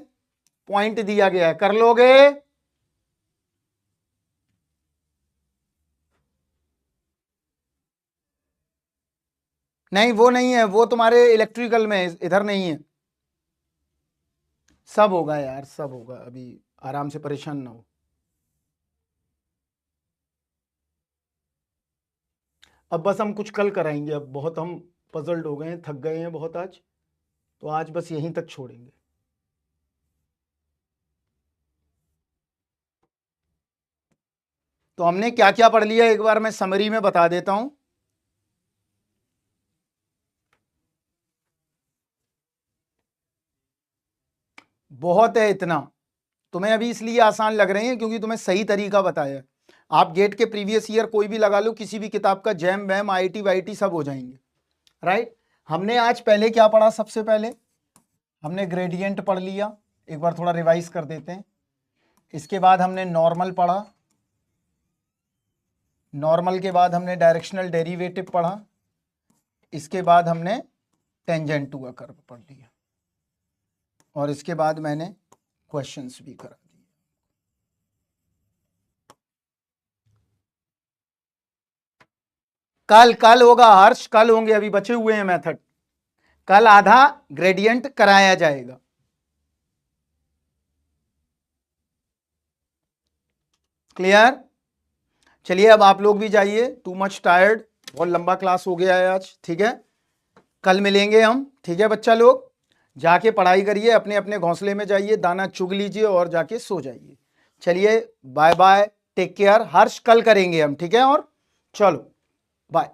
[SPEAKER 1] पॉइंट दिया गया है, कर लोगे। नहीं वो नहीं है, वो तुम्हारे इलेक्ट्रिकल में, इधर नहीं है। सब होगा यार, सब होगा, अभी आराम से, परेशान ना हो। अब बस हम कुछ कल कराएंगे, अब बहुत हम पजल्ड हो गए हैं, थक गए हैं बहुत आज, तो आज बस यहीं तक छोड़ेंगे। तो हमने क्या क्या पढ़ लिया एक बार मैं समरी में बता देता हूं। बहुत है इतना, तुम्हें अभी इसलिए आसान लग रहे हैं क्योंकि तुम्हें सही तरीका बताया है। आप गेट के प्रीवियस ईयर कोई भी लगा लो, किसी भी किताब का, जैम वैम आईटी वाईटी सब हो जाएंगे, राइट। हमने आज पहले क्या पढ़ा, सबसे पहले हमने ग्रेडियंट पढ़ लिया, एक बार थोड़ा रिवाइज कर देते हैं। इसके बाद हमने नॉर्मल पढ़ा, नॉर्मल के बाद हमने डायरेक्शनल डेरिवेटिव पढ़ा, इसके बाद हमने टेंजेंट टू अ कर्व पढ़ लिया, और इसके बाद मैंने क्वेश्चंस भी करा दिए। कल होगा हर्ष, कल होंगे, अभी बचे हुए हैं मेथड। कल आधा ग्रेडियंट कराया जाएगा। क्लियर? चलिए अब आप लोग भी जाइए, टू मच टायर्ड, बहुत लंबा क्लास हो गया है आज, ठीक है। कल मिलेंगे हम, ठीक है बच्चा लोग। जाके पढ़ाई करिए, अपने अपने घोंसले में जाइए, दाना चुग लीजिए और जाके सो जाइए। चलिए बाय बाय, टेक केयर। हर्ष कल करेंगे हम, ठीक है। और चलो बाय।